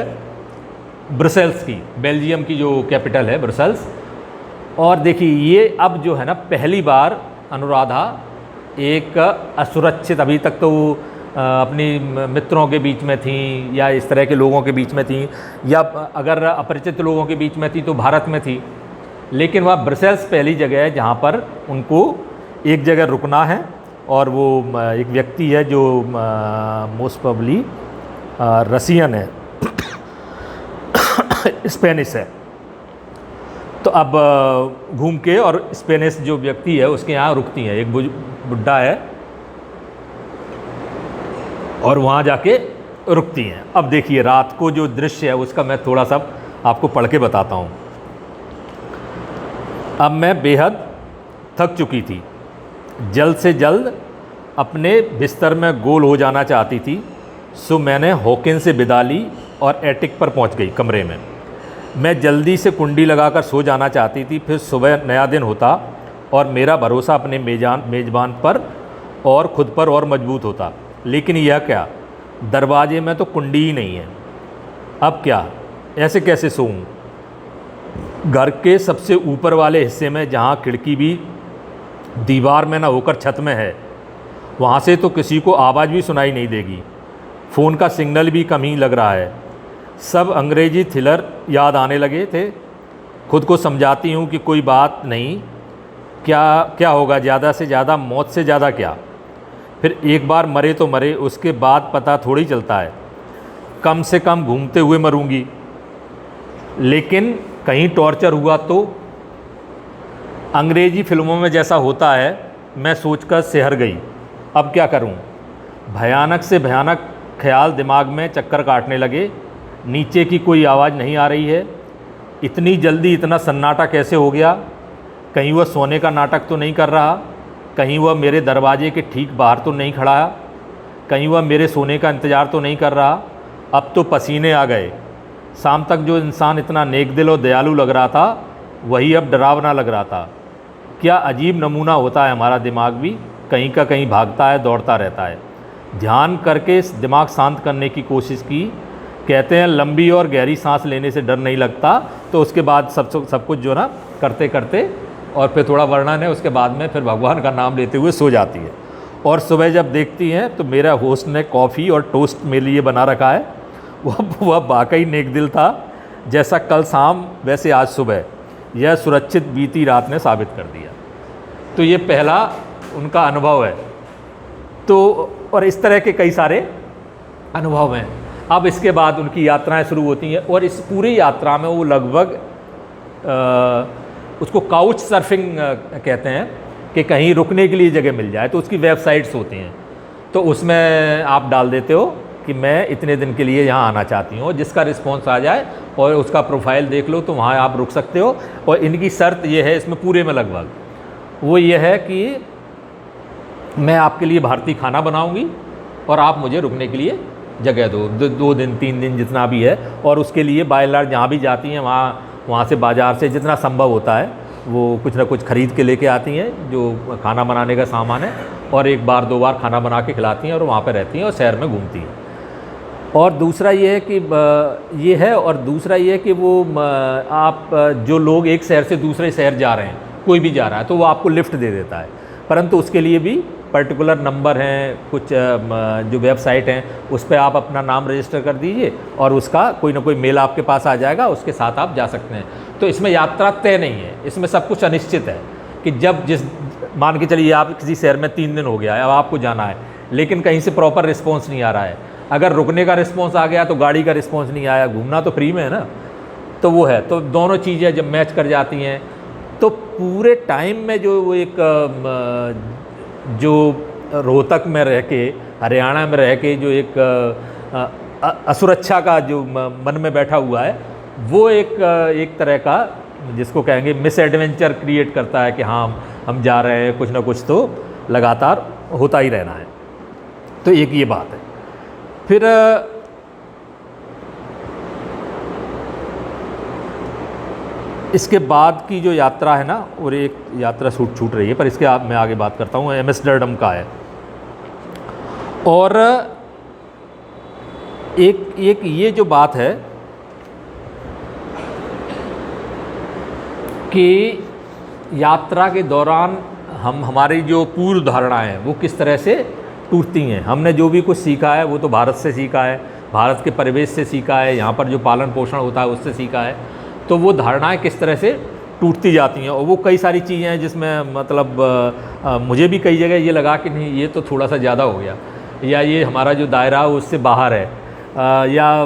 ब्रसेल्स की, बेल्जियम की जो कैपिटल है ब्रसेल्स। और देखिए ये अब जो है ना पहली बार अनुराधा एक असुरक्षित, अभी तक तो अपनी मित्रों के बीच में थी या इस तरह के लोगों के बीच में थी, या अगर अपरिचित लोगों के बीच में थी तो भारत में थी, लेकिन वह ब्रसेल्स पहली जगह है जहाँ पर उनको एक जगह रुकना है। और वो एक व्यक्ति है जो मोस्ट प्रोबेबली रसियन है, स्पेनिश है। तो अब घूम के और स्पेनिश जो व्यक्ति है उसके यहाँ रुकती हैं, एक बुढ़ा है और वहाँ जाके रुकती हैं। अब देखिए रात को जो दृश्य है उसका मैं थोड़ा सा आपको पढ़ के बताता हूँ। अब मैं बेहद थक चुकी थी, जल्द से जल्द अपने बिस्तर में गोल हो जाना चाहती थी, सो मैंने हॉकिंस से विदा ली और एटिक पर पहुंच गई कमरे में। मैं जल्दी से कुंडी लगाकर सो जाना चाहती थी, फिर सुबह नया दिन होता और मेरा भरोसा अपने मेज़बान पर और ख़ुद पर और मजबूत होता। लेकिन यह क्या, दरवाजे में तो कुंडी ही नहीं है। अब क्या, ऐसे कैसे सोऊं? घर के सबसे ऊपर वाले हिस्से में, जहाँ खिड़की भी दीवार में ना होकर छत में है, वहाँ से तो किसी को आवाज़ भी सुनाई नहीं देगी। फ़ोन का सिग्नल भी कम ही लग रहा है। सब अंग्रेज़ी थ्रिलर याद आने लगे थे। खुद को समझाती हूँ कि कोई बात नहीं, क्या होगा, ज़्यादा से ज़्यादा मौत से ज़्यादा क्या। फिर एक बार मरे तो मरे, उसके बाद पता थोड़ी चलता है। कम से कम घूमते हुए मरूंगी, लेकिन कहीं टॉर्चर हुआ तो? अंग्रेज़ी फिल्मों में जैसा होता है, मैं सोचकर सिहर गई। अब क्या करूं? भयानक से भयानक ख्याल दिमाग में चक्कर काटने लगे। नीचे की कोई आवाज़ नहीं आ रही है। इतनी जल्दी इतना सन्नाटा कैसे हो गया? कहीं वह सोने का नाटक तो नहीं कर रहा? कहीं वह मेरे दरवाजे के ठीक बाहर तो नहीं खड़ा? कहीं वह मेरे सोने का इंतज़ार तो नहीं कर रहा? अब तो पसीने आ गए, शाम तक जो इंसान इतना नेक दिल और दयालु लग रहा था वही अब डरावना लग रहा था। क्या अजीब नमूना होता है हमारा दिमाग भी, कहीं का कहीं भागता है, दौड़ता रहता है। ध्यान करके दिमाग शांत करने की कोशिश की। कहते हैं लंबी और गहरी सांस लेने से डर नहीं लगता। तो उसके बाद सब कुछ जो ना करते करते और फिर थोड़ा वर्णन है, उसके बाद में फिर भगवान का नाम लेते हुए सो जाती है। और सुबह जब देखती हैं तो मेरा होस्ट ने कॉफ़ी और टोस्ट मेरे लिए बना रखा है। वह वाकई नेक दिल था, जैसा कल शाम वैसे आज सुबह। यह सुरक्षित बीती रात ने साबित कर दिया। तो ये पहला उनका अनुभव है। तो और इस तरह के कई सारे अनुभव हैं। अब इसके बाद उनकी यात्राएं शुरू होती हैं और इस पूरी यात्रा में वो लगभग उसको काउच सर्फिंग कहते हैं कि कहीं रुकने के लिए जगह मिल जाए तो उसकी वेबसाइट्स होती हैं। तो उसमें आप डाल देते हो कि मैं इतने दिन के लिए यहाँ आना चाहती हूँ, जिसका रिस्पॉन्स आ जाए और उसका प्रोफाइल देख लो तो वहाँ आप रुक सकते हो। और इनकी शर्त ये है इसमें पूरे में लगभग, वो ये है कि मैं आपके लिए भारतीय खाना बनाऊंगी और आप मुझे रुकने के लिए जगह दो, 2 दिन 3 दिन जितना भी है। और उसके लिए बाय लार्ज जहाँ भी जाती हैं वहाँ से बाज़ार से जितना संभव होता है वो कुछ ना कुछ ख़रीद के लेके आती हैं जो खाना बनाने का सामान है, और 1 बार 2 बार खाना बना के खिलाती हैं और वहाँ पर रहती हैं और शहर में घूमती हैं। और दूसरा ये है कि ये है, और दूसरा ये है कि वो आप जो लोग एक शहर से दूसरे शहर जा रहे हैं, कोई भी जा रहा है तो वो आपको लिफ्ट दे देता है, परंतु उसके लिए भी पर्टिकुलर नंबर हैं, कुछ जो वेबसाइट हैं उस पर आप अपना नाम रजिस्टर कर दीजिए और उसका कोई ना कोई मेल आपके पास आ जाएगा, उसके साथ आप जा सकते हैं। तो इसमें यात्रा तय नहीं है, इसमें सब कुछ अनिश्चित है कि जब जिस मान के चलिए आप किसी शहर में 3 दिन हो गया है, अब आपको जाना है लेकिन कहीं से प्रॉपर रिस्पॉन्स नहीं आ रहा है। अगर रुकने का रिस्पॉन्स आ गया तो गाड़ी का रिस्पॉन्स नहीं आया, घूमना तो फ्री में है ना, तो वो है। तो दोनों चीज़ें जब मैच कर जाती हैं तो पूरे टाइम में जो वो एक जो रोहतक में रह के, हरियाणा में रह के जो एक असुरक्षा का जो मन में बैठा हुआ है, वो एक तरह का जिसको कहेंगे मिस एडवेंचर क्रिएट करता है कि हाँ हम जा रहे हैं, कुछ ना कुछ तो लगातार होता ही रहना है। तो एक ये बात है। फिर इसके बाद की जो यात्रा है ना, और एक यात्रा छूट रही है पर इसके मैं आगे बात करता हूँ, एम्स्टर्डम का है। और एक ये जो बात है कि यात्रा के दौरान हमारी जो पूर्व धारणाएं हैं वो किस तरह से टूटती हैं। हमने जो भी कुछ सीखा है वो तो भारत से सीखा है, भारत के परिवेश से सीखा है, यहाँ पर जो पालन पोषण होता है उससे सीखा है। तो वो धारणाएं किस तरह से टूटती जाती हैं, और वो कई सारी चीज़ें हैं जिसमें मतलब मुझे भी कई जगह ये लगा कि नहीं ये तो थोड़ा सा ज़्यादा हो गया, या ये हमारा जो दायरा है उससे बाहर है, या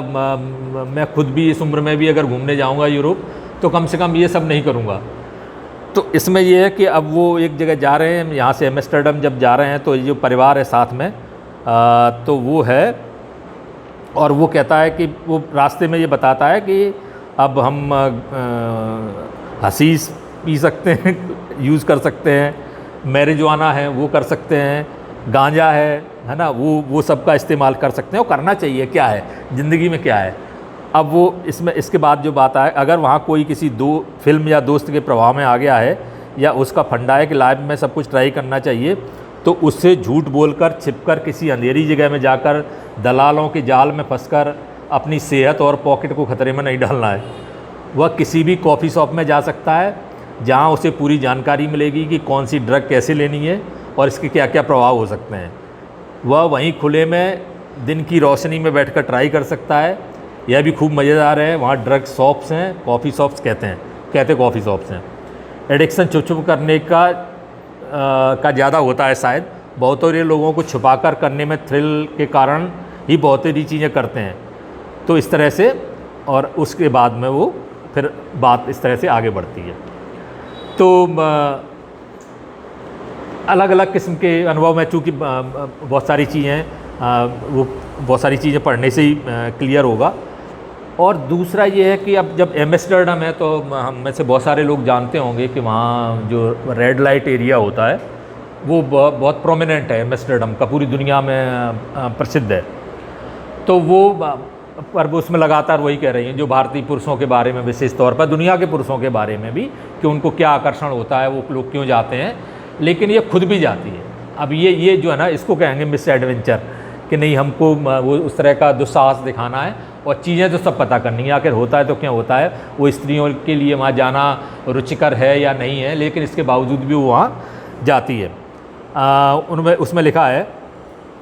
मैं खुद भी इस उम्र में भी अगर घूमने जाऊंगा यूरोप तो कम से कम ये सब नहीं करूंगा। तो इसमें ये है कि अब वो एक जगह जा रहे हैं, यहाँ से एम्स्टर्डम जब जा रहे हैं तो ये जो परिवार है साथ में तो वो है, और वो कहता है कि वो रास्ते में ये बताता है कि अब हम हशीश पी सकते हैं, यूज़ कर सकते हैं, मैरिजुआना है वो कर सकते हैं, गांजा है ना, वो सब का इस्तेमाल कर सकते हैं, और करना चाहिए। क्या है ज़िंदगी में क्या है। अब वो इसके बाद जो बात आए, अगर वहाँ कोई किसी फिल्म या दोस्त के प्रभाव में आ गया है, या उसका फंडा है कि लाइफ में सब कुछ ट्राई करना चाहिए, तो उससे झूठ बोलकर छिपकर किसी अंधेरी जगह में जाकर दलालों के जाल में फंसकर अपनी सेहत और पॉकेट को खतरे में नहीं डालना है। वह किसी भी कॉफ़ी शॉप में जा सकता है जहाँ उसे पूरी जानकारी मिलेगी कि कौन सी ड्रग कैसे लेनी है और इसके क्या क्या प्रभाव हो सकते हैं। वह वहीं खुले में दिन की रोशनी में बैठकर ट्राई कर सकता है। यह भी खूब मज़ेदार है, वहाँ ड्रग शॉप्स हैं, कॉफ़ी शॉप्स कहते कॉफ़ी शॉप्स हैं। एडिक्शन छुप करने का ज़्यादा होता है शायद, बहुत सारे लोगों को छुपाकर करने में थ्रिल के कारण ही बहुत सारी चीज़ें करते हैं। तो इस तरह से, और उसके बाद में वो फिर बात इस तरह से आगे बढ़ती है। तो अलग अलग किस्म के अनुभव में, चूँकि बहुत सारी चीज़ें वो बहुत सारी चीज़ें पढ़ने से ही क्लियर होगा। और दूसरा ये है कि अब जब एम्स्टर्डम है तो हम में से बहुत सारे लोग जानते होंगे कि वहाँ जो रेड लाइट एरिया होता है वो बहुत प्रोमिनेंट है, एम्स्टर्डम का पूरी दुनिया में प्रसिद्ध है। तो वो पर वो उसमें लगातार वही कह रही हैं जो भारतीय पुरुषों के बारे में, विशेष तौर पर दुनिया के पुरुषों के बारे में भी, कि उनको क्या आकर्षण होता है, वो लोग क्यों जाते हैं, लेकिन ये खुद भी जाती है। अब ये जो है ना, इसको कहेंगे मिस एडवेंचर, कि नहीं हमको वो उस तरह का दुस्साहस दिखाना है और चीज़ें तो सब पता करनी है, आखिर होता है तो क्या होता है, वो स्त्रियों के लिए वहाँ जाना रुचिकर है या नहीं है, लेकिन इसके बावजूद भी वो वहाँ जाती है। उनमें उसमें लिखा है,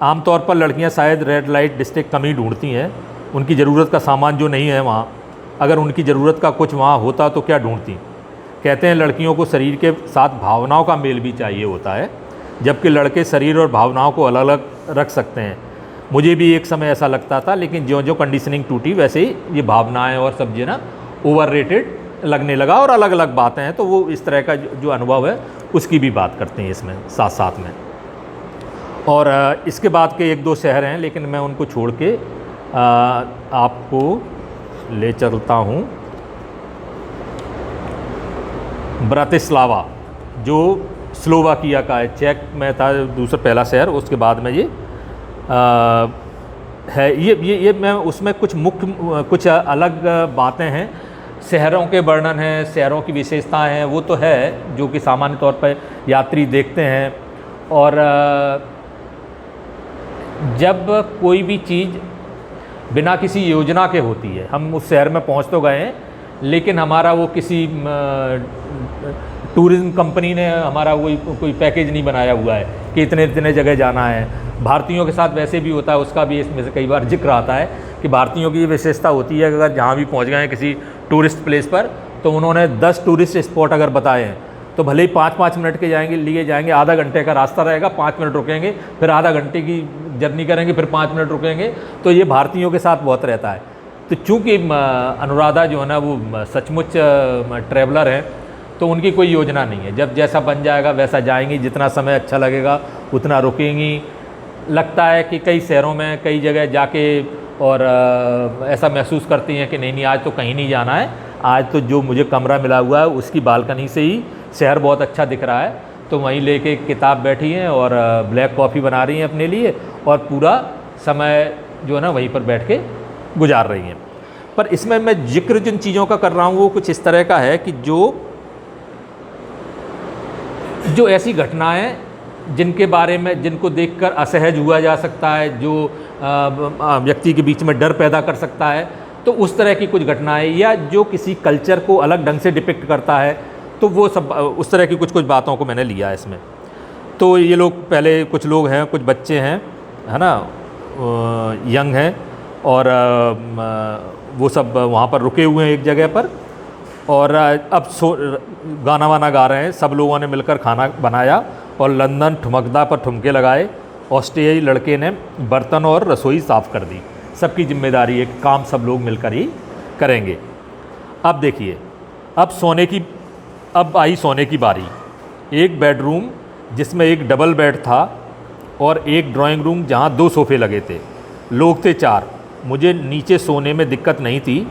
आमतौर पर लड़कियाँ शायद रेड लाइट डिस्ट्रिक्ट कम ही ढूंढती हैं, उनकी ज़रूरत का सामान जो नहीं है वहाँ, अगर उनकी ज़रूरत का कुछ वहाँ होता तो क्या ढूंढती। कहते हैं लड़कियों को शरीर के साथ भावनाओं का मेल भी चाहिए होता है, जबकि लड़के शरीर और भावनाओं को अलग अलग रख सकते हैं। मुझे भी एक समय ऐसा लगता था, लेकिन ज्यों ज्यों कंडीशनिंग टूटी वैसे ही ये भावनाएं और सब जो ना ओवररेटेड लगने लगा, और अलग अलग बातें हैं। तो वो इस तरह का जो अनुभव है उसकी भी बात करते हैं इसमें साथ साथ में। और इसके बाद के एक दो शहर हैं, लेकिन मैं उनको छोड़ के आपको ले चलता हूँ ब्रातिस्लावा, जो स्लोवाकिया का है, चेक में था दूसरा पहला शहर, उसके बाद में ये है। ये मैं उसमें कुछ अलग बातें हैं, शहरों के वर्णन हैं, शहरों की विशेषताएं हैं, वो तो है जो कि सामान्य तौर पर यात्री देखते हैं। और जब कोई भी चीज़ बिना किसी योजना के होती है, हम उस शहर में पहुंच तो गए हैं, लेकिन हमारा वो किसी टूरिज़्म कंपनी ने हमारा कोई पैकेज नहीं बनाया हुआ है कि इतने इतने जगह जाना है। भारतीयों के साथ वैसे भी होता है, उसका भी इसमें से कई बार जिक्र आता है कि भारतीयों की ये विशेषता होती है कि अगर जहाँ भी पहुँच गए हैं किसी टूरिस्ट प्लेस पर, तो उन्होंने 10 टूरिस्ट स्पॉट अगर बताए हैं तो भले ही 5-5 मिनट के लिए जाएंगे, आधा घंटे का रास्ता रहेगा, 5 मिनट रुकेंगे, फिर आधा घंटे की जर्नी करेंगे, फिर 5 मिनट रुकेंगे। तो ये भारतीयों के साथ बहुत रहता है। तो चूँकि अनुराधा जो है ना वो सचमुच ट्रैवलर हैं, तो उनकी कोई योजना नहीं है, जब जैसा बन जाएगा वैसा जाएंगी, जितना समय अच्छा लगेगा उतना रुकेंगी। लगता है कि कई शहरों में कई जगह जाके और ऐसा महसूस करती हैं कि नहीं आज तो कहीं नहीं जाना है, आज तो जो मुझे कमरा मिला हुआ है उसकी बालकनी से ही शहर बहुत अच्छा दिख रहा है, तो वहीं लेके किताब बैठी हैं और ब्लैक कॉफ़ी बना रही हैं अपने लिए, और पूरा समय जो है ना वहीं पर बैठ के गुजार रही हैं। पर इसमें मैं जिक्र जिन चीज़ों का कर रहा हूँ वो कुछ इस तरह का है कि जो ऐसी घटनाएं जिनके बारे में, जिनको देखकर असहज हुआ जा सकता है, जो व्यक्ति के बीच में डर पैदा कर सकता है, तो उस तरह की कुछ घटनाएं, या जो किसी कल्चर को अलग ढंग से डिपिक्ट करता है, तो वो सब उस तरह की कुछ बातों को मैंने लिया है इसमें। तो ये लोग पहले कुछ लोग हैं, कुछ बच्चे हैं, है ना, यंग हैं, और वो सब वहाँ पर रुके हुए हैं एक जगह पर, और अब गाना वाना गा रहे हैं। सब लोगों ने मिलकर खाना बनाया और लंदन ठुमकदा पर ठुमके लगाए। ऑस्ट्रेलियाई लड़के ने बर्तन और रसोई साफ़ कर दी। सबकी जिम्मेदारी है, काम सब लोग मिलकर ही करेंगे। अब देखिए, अब आई सोने की बारी। एक बेडरूम जिसमें एक डबल बेड था और एक ड्राइंग रूम जहाँ 2 सोफ़े लगे थे। लोग थे 4। मुझे नीचे सोने में दिक्कत नहीं थी,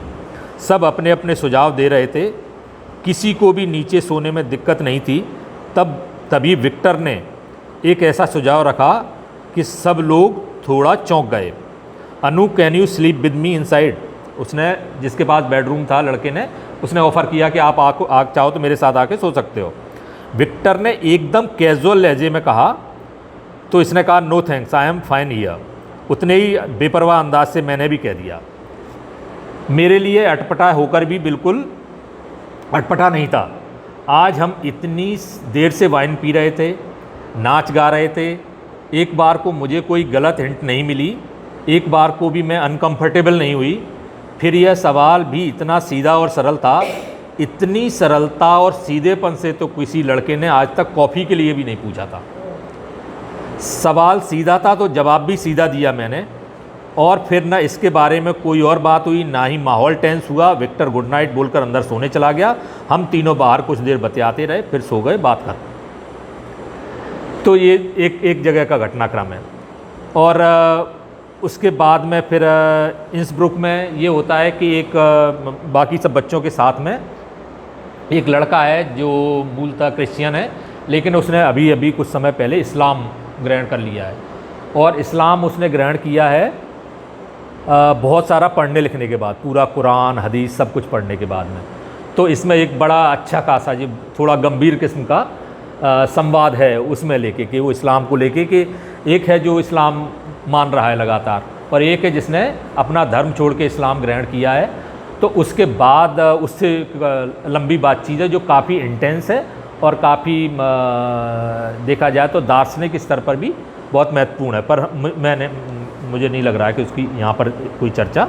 सब अपने अपने सुझाव दे रहे थे, किसी को भी नीचे सोने में दिक्कत नहीं थी। तभी विक्टर ने एक ऐसा सुझाव रखा कि सब लोग थोड़ा चौंक गए। Anu, can you sleep with me inside? उसने, जिसके पास बेडरूम था लड़के ने, उसने ऑफ़र किया कि आप चाहो तो मेरे साथ आके सो सकते हो। विक्टर ने एकदम कैजुअल लहजे में कहा, तो इसने कहा no thanks, I am fine here. उतने ही बेपरवाह अंदाज से मैंने भी कह दिया। मेरे लिए अटपटा होकर भी बिल्कुल अटपटा नहीं था। आज हम इतनी देर से वाइन पी रहे थे, नाच गा रहे थे, एक बार को मुझे कोई गलत हिंट नहीं मिली, एक बार को भी मैं अनकंफर्टेबल नहीं हुई। फिर यह सवाल भी इतना सीधा और सरल था। इतनी सरलता और सीधेपन से तो किसी लड़के ने आज तक कॉफ़ी के लिए भी नहीं पूछा था। सवाल सीधा था तो जवाब भी सीधा दिया मैंने, और फिर ना इसके बारे में कोई और बात हुई, ना ही माहौल टेंस हुआ। विक्टर गुड नाइट बोलकर अंदर सोने चला गया। हम तीनों बाहर कुछ देर बतियाते रहे, फिर सो गए बात कर। तो ये एक जगह का घटनाक्रम है। और उसके बाद में फिर इंसब्रुक में ये होता है कि एक बाकी सब बच्चों के साथ में एक लड़का है जो मूलतः क्रिश्चियन है, लेकिन उसने अभी कुछ समय पहले इस्लाम ग्रहण कर लिया है। और इस्लाम उसने ग्रहण किया है बहुत सारा पढ़ने लिखने के बाद, पूरा कुरान हदीस सब कुछ पढ़ने के बाद में, तो इसमें एक बड़ा अच्छा खासा जी थोड़ा गंभीर किस्म का संवाद है उसमें लेके कि वो इस्लाम को लेके कि एक है जो इस्लाम मान रहा है लगातार और एक है जिसने अपना धर्म छोड़ के इस्लाम ग्रहण किया है। तो उसके बाद उससे लंबी बातचीत है जो काफ़ी इंटेंस है और काफ़ी देखा जाए तो दार्शनिक स्तर पर भी बहुत महत्वपूर्ण है, पर मुझे नहीं लग रहा है कि उसकी यहाँ पर कोई चर्चा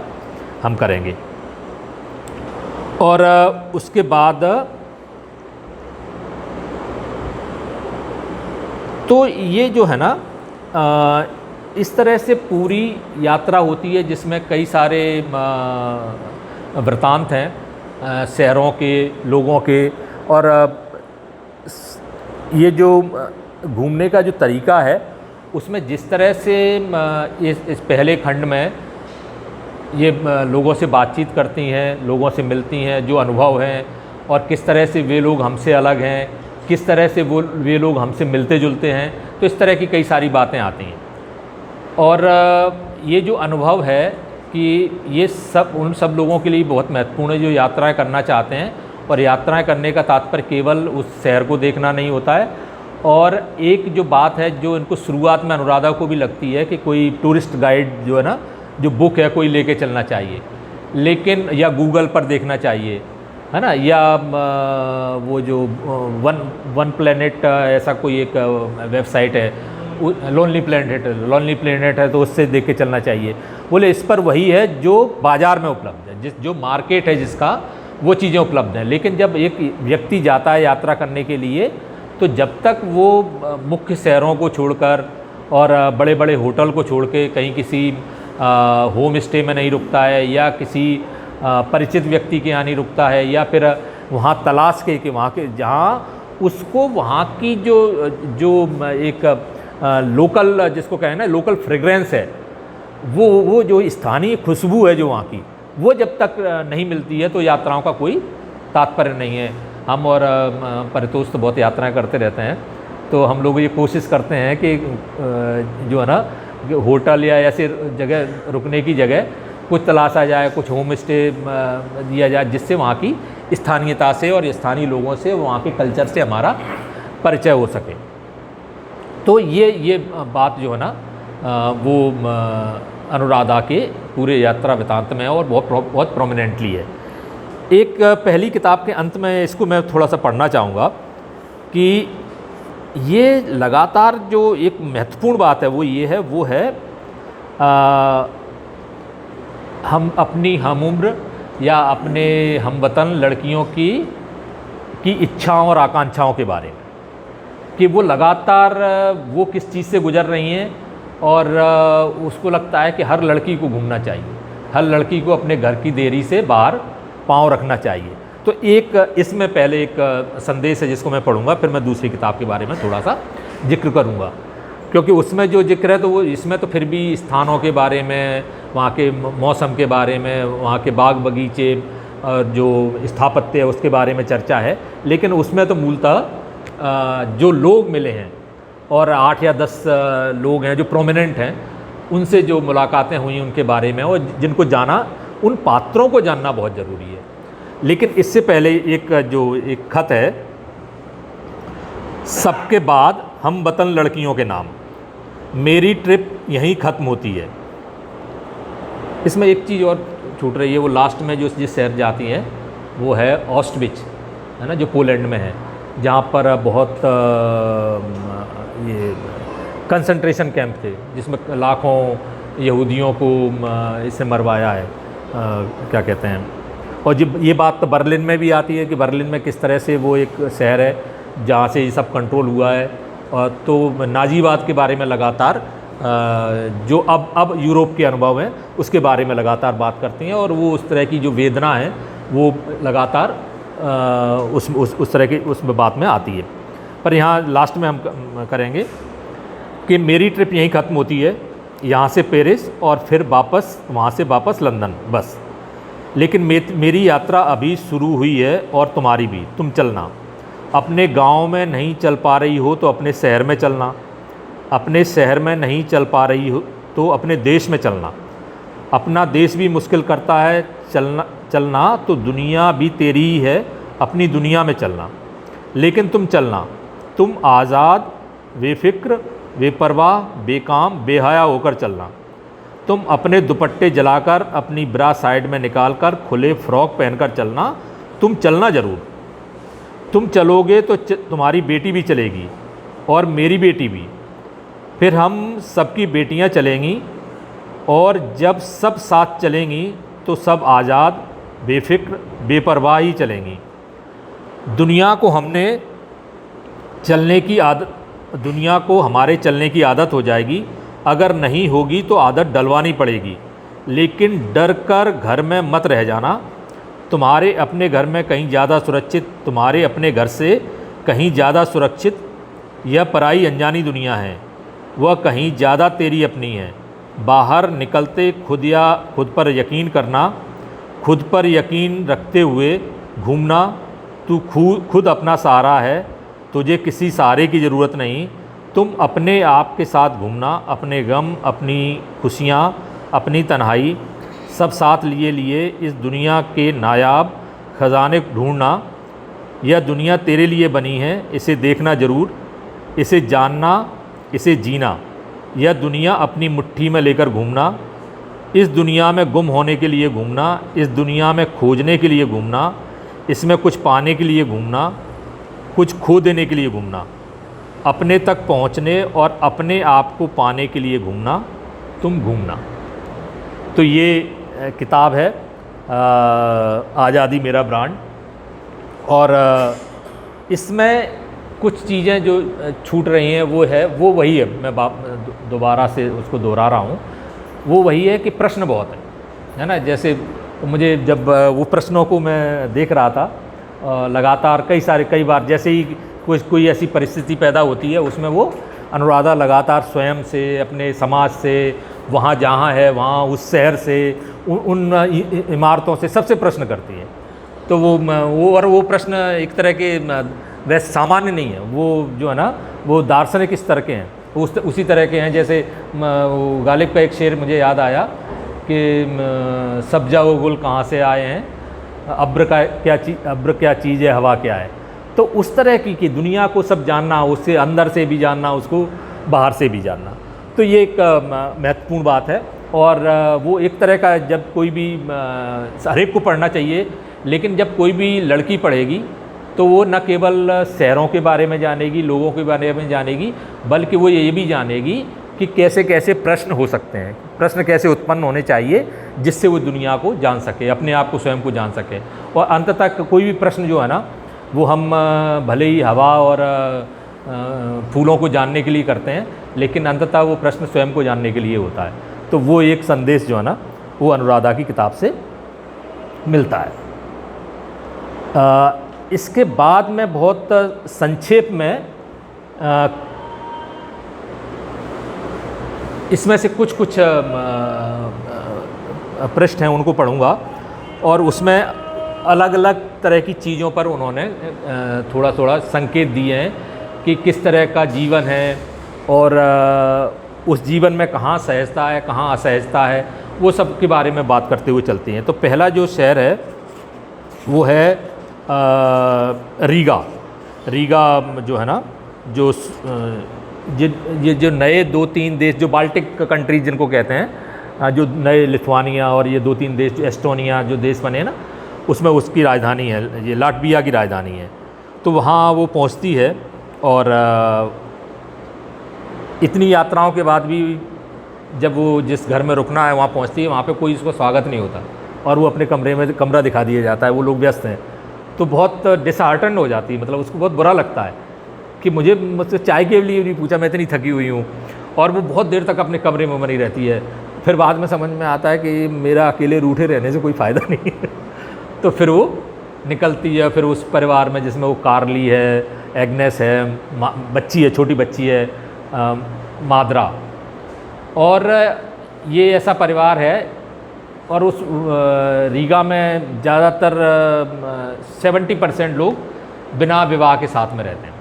हम करेंगे। और उसके बाद तो ये जो है ना इस तरह से पूरी यात्रा होती है जिसमें कई सारे वृतांत हैं शहरों के, लोगों के, और ये जो घूमने का जो तरीका है उसमें जिस तरह से इस पहले खंड में ये लोगों से बातचीत करती हैं, लोगों से मिलती हैं, जो अनुभव हैं और किस तरह से वे लोग हमसे अलग हैं, किस तरह से वे लोग हमसे मिलते जुलते हैं, तो इस तरह की कई सारी बातें आती हैं। और ये जो अनुभव है कि ये सब उन सब लोगों के लिए बहुत महत्वपूर्ण है जो यात्राएं करना चाहते हैं, और यात्राएं करने का तात्पर्य केवल उस शहर को देखना नहीं होता है। और एक जो बात है जो इनको शुरुआत में अनुराधा को भी लगती है कि कोई टूरिस्ट गाइड जो है ना, जो बुक है कोई लेके चलना चाहिए, लेकिन या गूगल पर देखना चाहिए, है ना, या वो जो वन प्लेनेट ऐसा कोई एक वेबसाइट है, लोनली प्लेनेट है, तो उससे देख के चलना चाहिए। बोले इस पर वही है जो बाज़ार में उपलब्ध है, जो मार्केट है जिसका, वो चीज़ें उपलब्ध हैं। लेकिन जब एक व्यक्ति जाता है यात्रा करने के लिए, तो जब तक वो मुख्य शहरों को छोड़कर और बड़े बड़े होटल को छोड़ के कहीं किसी होम स्टे में नहीं रुकता है, या किसी परिचित व्यक्ति के यहाँ नहीं रुकता है, या फिर वहाँ तलाश के कि वहाँ के जहाँ उसको वहाँ की जो एक लोकल, जिसको कहें ना लोकल फ्रेग्रेंस है, वो जो स्थानीय खुशबू है जो वहाँ की, वो जब तक नहीं मिलती है तो यात्राओं का कोई तात्पर्य नहीं है। हम और परितोष तो बहुत यात्राएं करते रहते हैं, तो हम लोग ये कोशिश करते हैं कि जो है ना होटल या ऐसे जगह रुकने की जगह कुछ तलाशा जाए, कुछ होम स्टे दिया जाए, जिससे वहाँ की स्थानीयता से और स्थानीय लोगों से, वहाँ के कल्चर से हमारा परिचय हो सके। तो ये बात जो है ना वो अनुराधा के पूरे यात्रा वृतांत में है और बहुत प्रोमिनेंटली है। एक पहली किताब के अंत में इसको मैं थोड़ा सा पढ़ना चाहूँगा कि ये लगातार जो एक महत्वपूर्ण बात है वो है हम अपनी हमउम्र या अपने हमवतन लड़कियों की इच्छाओं और आकांक्षाओं के बारे में, कि वो लगातार वो किस चीज़ से गुजर रही हैं, और उसको लगता है कि हर लड़की को घूमना चाहिए, हर लड़की को अपने घर की देरी से बाहर पाँव रखना चाहिए। तो एक इसमें पहले एक संदेश है जिसको मैं पढ़ूंगा, फिर मैं दूसरी किताब के बारे में थोड़ा सा जिक्र करूंगा, क्योंकि उसमें जो जिक्र है तो वो इसमें तो फिर भी स्थानों के बारे में, वहाँ के मौसम के बारे में, वहाँ के बाग बगीचे और जो स्थापत्य है उसके बारे में चर्चा है। लेकिन उसमें तो मूलतः जो लोग मिले हैं और 8 या 10 लोग हैं जो प्रोमिनेंट हैं, उनसे जो मुलाकातें हुई उनके बारे में, और जिनको जाना, उन पात्रों को जानना बहुत ज़रूरी है। लेकिन इससे पहले एक खत है, सबके बाद हम वतन लड़कियों के नाम, मेरी ट्रिप यहीं ख़त्म होती है। इसमें एक चीज़ और छूट रही है, वो लास्ट में जो जिस शहर जाती हैं वो है ऑस्टविच, है ना, जो पोलैंड में है, जहाँ पर बहुत ये कंसंट्रेशन कैंप थे जिसमें लाखों यहूदियों को इससे मरवाया है, क्या कहते हैं। और जब ये बात तो बर्लिन में भी आती है कि बर्लिन में किस तरह से वो एक शहर है जहाँ से ये सब कंट्रोल हुआ है। और तो नाजीवाद के बारे में लगातार जो अब यूरोप के अनुभव हैं उसके बारे में लगातार बात करती हैं, और वो उस तरह की जो वेदना है वो लगातार उस तरह की उस बात में आती है। पर यहाँ लास्ट में हम करेंगे कि मेरी ट्रिप यहीं ख़त्म होती है, यहाँ से पेरिस और फिर वापस, वहाँ से वापस लंदन, बस। लेकिन मेरी यात्रा अभी शुरू हुई है और तुम्हारी भी। तुम चलना, अपने गांव में नहीं चल पा रही हो तो अपने शहर में चलना, अपने शहर में नहीं चल पा रही हो तो अपने देश में चलना, अपना देश भी मुश्किल करता है चलना तो दुनिया भी तेरी ही है, अपनी दुनिया में चलना। लेकिन तुम चलना, तुम आज़ाद, बेफिक्र, बेपरवाह, बेकाम, बेहया होकर चलना। तुम अपने दुपट्टे जलाकर, अपनी ब्रा साइड में निकालकर, खुले फ्रॉक पहनकर चलना। तुम चलना ज़रूर। तुम चलोगे तो तुम्हारी बेटी भी चलेगी और मेरी बेटी भी, फिर हम सबकी बेटियां चलेंगी, और जब सब साथ चलेंगी तो सब आज़ाद, बेफिक्र, बेपरवाह ही चलेंगी। दुनिया को हमारे चलने की आदत हो जाएगी। अगर नहीं होगी तो आदत डलवानी पड़ेगी। लेकिन डर कर घर में मत रह जाना। तुम्हारे अपने घर में कहीं ज़्यादा सुरक्षित, तुम्हारे अपने घर से कहीं ज़्यादा सुरक्षित यह पराई अनजानी दुनिया है, वह कहीं ज़्यादा तेरी अपनी है। बाहर निकलते खुद पर यकीन करना, खुद पर यकीन रखते हुए घूमना। तू खुद अपना सहारा है, तुझे किसी सहारे की ज़रूरत नहीं। तुम अपने आप के साथ घूमना, अपने गम, अपनी खुशियाँ, अपनी तन्हाई सब साथ लिए इस दुनिया के नायाब ख़जाने ढूंढना। यह दुनिया तेरे लिए बनी है, इसे देखना ज़रूर, इसे जानना, इसे जीना। यह दुनिया अपनी मुट्ठी में लेकर घूमना। इस दुनिया में गुम होने के लिए घूमना, इस दुनिया में खोजने के लिए घूमना, इसमें कुछ पाने के लिए घूमना, कुछ खो देने के लिए घूमना, अपने तक पहुंचने और अपने आप को पाने के लिए घूमना। तुम घूमना। तो ये किताब है आज़ादी मेरा ब्रांड। और इसमें कुछ चीज़ें जो छूट रही हैं वो वही है, मैं दोबारा से उसको दोहरा रहा हूँ। वो वही है कि प्रश्न बहुत है ना। जैसे मुझे जब वो प्रश्नों को मैं देख रहा था लगातार कई बार, जैसे ही कोई ऐसी परिस्थिति पैदा होती है उसमें वो अनुराधा लगातार स्वयं से, अपने समाज से, वहाँ जहाँ है वहाँ उस शहर से, उन इमारतों से, सबसे प्रश्न करती है। तो वो प्रश्न एक तरह के वैसे सामान्य नहीं है, वो जो है ना वो दार्शनिक इस तरह के हैं, उसी तरह के हैं। जैसे गालिब का एक शेर मुझे याद आया कि सब्जा व गुल कहाँ से आए हैं, अब्र क्या चीज़ है, हवा क्या है। तो उस तरह की दुनिया को सब जानना, उससे अंदर से भी जानना, उसको बाहर से भी जानना। तो ये एक महत्वपूर्ण बात है। और वो एक तरह का, जब कोई भी हर एक को पढ़ना चाहिए, लेकिन जब कोई भी लड़की पढ़ेगी तो वो न केवल शहरों के बारे में जानेगी, लोगों के बारे में जानेगी, बल्कि वो ये भी जानेगी कि कैसे कैसे प्रश्न हो सकते हैं, प्रश्न कैसे उत्पन्न होने चाहिए, जिससे वो दुनिया को जान सके, अपने आप को, स्वयं को जान सके। और अंततः कोई भी प्रश्न जो है ना वो हम भले ही हवा और फूलों को जानने के लिए करते हैं, लेकिन अंततः वो प्रश्न स्वयं को जानने के लिए होता है। तो वो एक संदेश जो है ना वो अनुराधा की किताब से मिलता है। इसके बाद मैं बहुत संक्षेप में इसमें से कुछ पृष्ठ हैं उनको पढ़ूंगा, और उसमें अलग अलग तरह की चीज़ों पर उन्होंने थोड़ा थोड़ा संकेत दिए हैं कि किस तरह का जीवन है, और उस जीवन में कहाँ सहजता है, कहाँ असहजता है, वो सब के बारे में बात करते हुए चलती हैं। तो पहला जो शहर है वो है रीगा जो है ना, जो ये जो नए 2-3 देश, जो बाल्टिक कंट्रीज जिनको कहते हैं, जो नए लिथुआनिया और ये 2-3 देश, जो एस्टोनिया जो देश बने हैं ना, उसमें उसकी राजधानी है, ये लाटविया की राजधानी है। तो वहाँ वो पहुँचती है, और इतनी यात्राओं के बाद भी जब वो जिस घर में रुकना है वहाँ पहुँचती है, वहाँ पे कोई उसको स्वागत नहीं होता, और वो अपने कमरे में कमरा दिखा दिया जाता है, वो लोग व्यस्त हैं। तो बहुत डिसहार्टन हो जाती है, मतलब उसको बहुत बुरा लगता है कि मुझसे चाय के लिए नहीं पूछा, मैं इतनी थकी हुई हूँ, और वो बहुत देर तक अपने कमरे में बनी रहती है। फिर बाद में समझ में आता है कि मेरा अकेले रूठे रहने से कोई फ़ायदा नहीं है। तो फिर वो निकलती है, फिर उस परिवार में जिसमें वो कार्ली है, एग्नेस है, बच्ची है, छोटी बच्ची है, माद्रा, और ये ऐसा परिवार है। और उस रीगा में ज़्यादातर 70% लोग बिना विवाह के साथ में रहते हैं,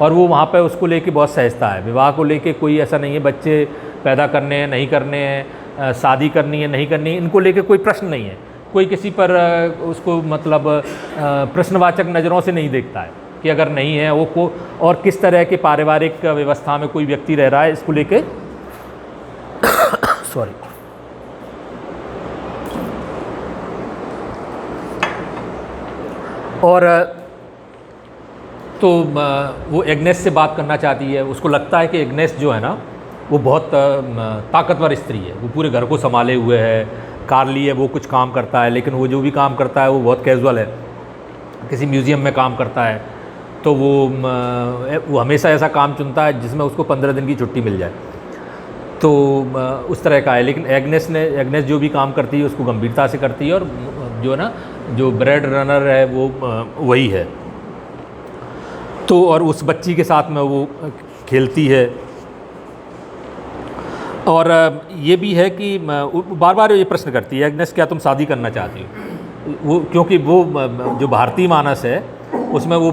और वो वहाँ पे उसको लेके बहुत सहजता है। विवाह को लेके कोई ऐसा नहीं है, बच्चे पैदा करने हैं नहीं करने हैं, शादी करनी है नहीं करनी है, इनको लेके कोई प्रश्न नहीं है। कोई किसी पर उसको मतलब प्रश्नवाचक नज़रों से नहीं देखता है कि अगर नहीं है वो को, और किस तरह के पारिवारिक व्यवस्था में कोई व्यक्ति रह रहा है, इसको लेके सॉरी। और तो वो एग्नेस से बात करना चाहती है। उसको लगता है कि एग्नेस जो है ना वो बहुत ताकतवर स्त्री है, वो पूरे घर को संभाले हुए है। कार्ली है, वो कुछ काम करता है, लेकिन वो जो भी काम करता है वो बहुत कैजुअल है। किसी म्यूज़ियम में काम करता है तो वो हमेशा ऐसा काम चुनता है जिसमें उसको 15 दिन की छुट्टी मिल जाए, तो उस तरह का है। लेकिन एग्नेस जो भी काम करती है उसको गंभीरता से करती है, और जो है ना जो ब्रेड रनर है वो वही है। तो और उस बच्ची के साथ में वो खेलती है। और ये भी है कि बार बार ये प्रश्न करती है एग्नेस, क्या तुम शादी करना चाहती हो? वो क्योंकि वो जो भारतीय मानस है उसमें वो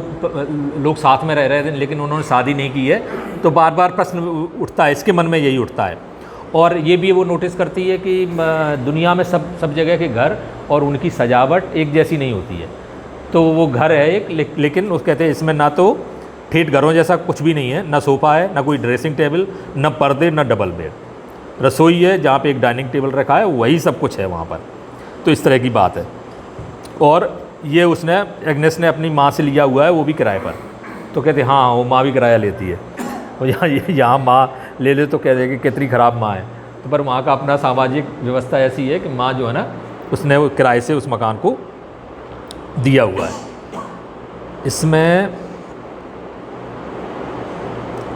लोग साथ में रह रहे थे लेकिन उन्होंने शादी नहीं की है, तो बार बार प्रश्न उठता है, इसके मन में यही उठता है। और ये भी वो नोटिस करती है कि दुनिया में सब जगह के घर और उनकी सजावट एक जैसी नहीं होती है। तो वो घर है एक, लेकिन वो कहते हैं इसमें ना तो ठेठ घरों जैसा कुछ भी नहीं है, ना सोफ़ा है, ना कोई ड्रेसिंग टेबल, ना पर्दे, ना डबल बेड। रसोई है जहाँ पे एक डाइनिंग टेबल रखा है, वही सब कुछ है वहाँ पर। तो इस तरह की बात है। और ये एग्नेस ने अपनी माँ से लिया हुआ है, वो भी किराए पर। तो कहते हाँ वो माँ भी किराया लेती है, और यहाँ माँ ले ले तो कह दे कि कितनी ख़राब माँ है। तो पर वहाँ का अपना सामाजिक व्यवस्था ऐसी है कि माँ जो है ना उसने वो किराए से उस मकान को दिया हुआ है। इसमें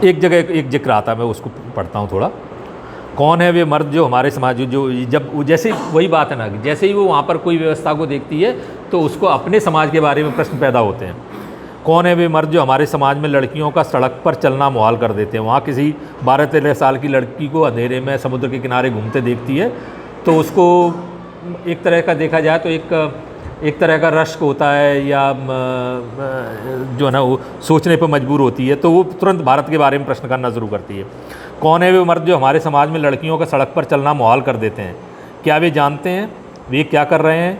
एक जगह एक जिक्र आता है, मैं उसको पढ़ता हूँ थोड़ा। कौन है वे मर्द जो हमारे समाज जो जब जैसे वही बात है ना, जैसे ही वो वहाँ पर कोई व्यवस्था को देखती है तो उसको अपने समाज के बारे में प्रश्न पैदा होते हैं। कौन है वे मर्द जो हमारे समाज में लड़कियों का सड़क पर चलना मुहाल कर देते हैं? वहाँ किसी 12-13 साल की लड़की को अंधेरे में समुद्र के किनारे घूमते देखती है तो उसको एक तरह का देखा जाए तो एक तरह का रश्क होता है, या जो है ना वो सोचने पर मजबूर होती है, तो वो तुरंत भारत के बारे में प्रश्न करना शुरू करती है। कौन है वे मर्द जो हमारे समाज में लड़कियों का सड़क पर चलना मुहाल कर देते हैं? क्या वे जानते हैं वे क्या कर रहे हैं?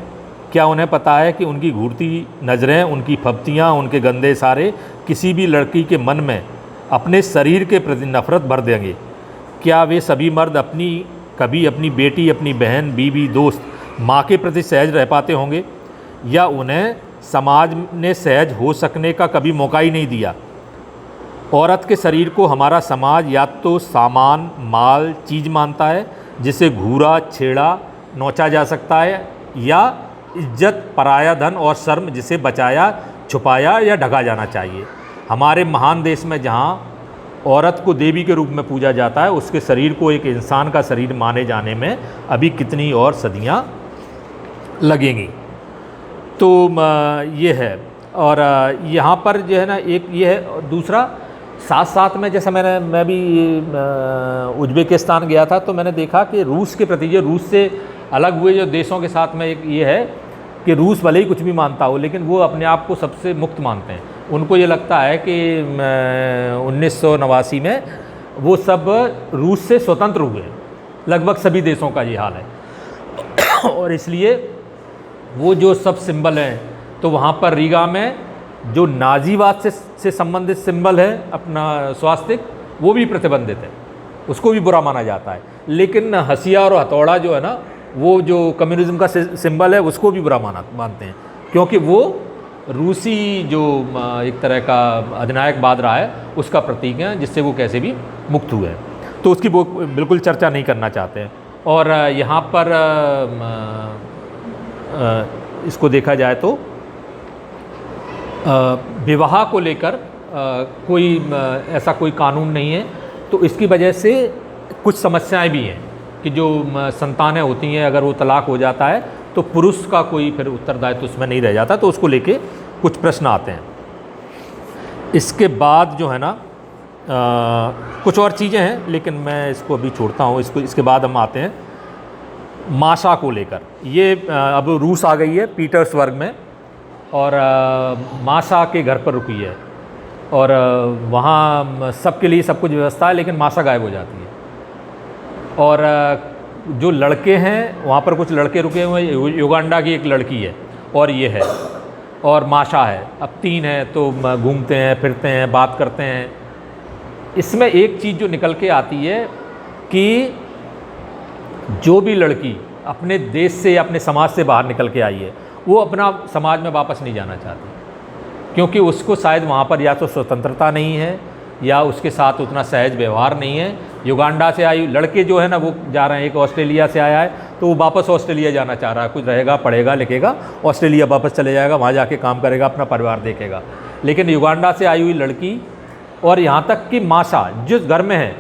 क्या उन्हें पता है कि उनकी घूरती नज़रें, उनकी फप्तियाँ, उनके गंदे इशारे किसी भी लड़की के मन में अपने शरीर के प्रति नफरत भर देंगे? क्या वे सभी मर्द कभी अपनी बेटी, अपनी बहन, बीवी, दोस्त, माँ के प्रति सहज रह पाते होंगे? या उन्हें समाज ने सहज हो सकने का कभी मौका ही नहीं दिया? औरत के शरीर को हमारा समाज या तो सामान, माल, चीज़ मानता है जिसे घूरा, छेड़ा, नोचा जा सकता है, या इज्जत, पराया धन और शर्म जिसे बचाया, छुपाया या ढका जाना चाहिए। हमारे महान देश में जहाँ औरत को देवी के रूप में पूजा जाता है, उसके शरीर को एक इंसान का शरीर माने जाने में अभी कितनी और सदियाँ लगेंगी। तो ये है। और यहाँ पर जो है ना एक ये है। दूसरा साथ साथ में जैसा मैं भी उज्बेकिस्तान गया था तो मैंने देखा कि रूस के प्रति, जो रूस से अलग हुए जो देशों के साथ में एक ये है कि रूस भले ही कुछ भी मानता हो लेकिन वो अपने आप को सबसे मुक्त मानते हैं। उनको ये लगता है कि 1989 में वो सब रूस से स्वतंत्र हुए। लगभग सभी देशों का ये हाल है। और इसलिए वो जो सब सिंबल हैं, तो वहाँ पर रीगा में जो नाजीवाद से संबंधित सिंबल है अपना स्वास्तिक, वो भी प्रतिबंधित है, उसको भी बुरा माना जाता है। लेकिन हसिया और हथौड़ा जो है ना, वो जो कम्युनिज्म का सिंबल है उसको भी बुरा मानते हैं, क्योंकि वो रूसी जो एक तरह का अधिनायकवाद रहा है उसका प्रतीक है, जिससे वो कैसे भी मुक्त हुए हैं। तो उसकी वो बिल्कुल चर्चा नहीं करना चाहते हैं। और यहाँ पर इसको देखा जाए तो विवाह को लेकर कोई ऐसा कोई कानून नहीं है, तो इसकी वजह से कुछ समस्याएं भी हैं कि जो संतानें होती हैं, अगर वो तलाक हो जाता है तो पुरुष का कोई फिर उत्तरदायित्व उसमें नहीं रह जाता, तो उसको लेके कुछ प्रश्न आते हैं। इसके बाद जो है ना कुछ और चीज़ें हैं, लेकिन मैं इसको अभी छोड़ता हूँ। इसके बाद हम आते हैं माशा को लेकर। ये अब रूस आ गई है पीटर्सबर्ग में, और माशा के घर पर रुकी है, और वहाँ सबके लिए सब कुछ व्यवस्था है, लेकिन माशा गायब हो जाती है। और जो लड़के हैं वहाँ पर कुछ लड़के रुके हुए हैं, युगांडा की एक लड़की है और ये है, और माशा है। अब 3 हैं तो घूमते हैं, फिरते हैं, बात करते हैं। इसमें एक चीज़ जो निकल के आती है कि जो भी लड़की अपने देश से या अपने समाज से बाहर निकल के आई है, वो अपना समाज में वापस नहीं जाना चाहती, क्योंकि उसको शायद वहाँ पर या तो स्वतंत्रता नहीं है या उसके साथ उतना सहज व्यवहार नहीं है। युगांडा से आई लड़के जो है ना, वो जा रहे हैं, एक ऑस्ट्रेलिया से आया है तो वो वापस ऑस्ट्रेलिया जाना चाह रहा है, कुछ रहेगा, पढ़ेगा, लिखेगा, ऑस्ट्रेलिया वापस चले जाएगा, वहाँ जाके काम करेगा, अपना परिवार देखेगा। लेकिन युगांडा से आई हुई लड़की और यहाँ तक कि माशा जिस घर में है,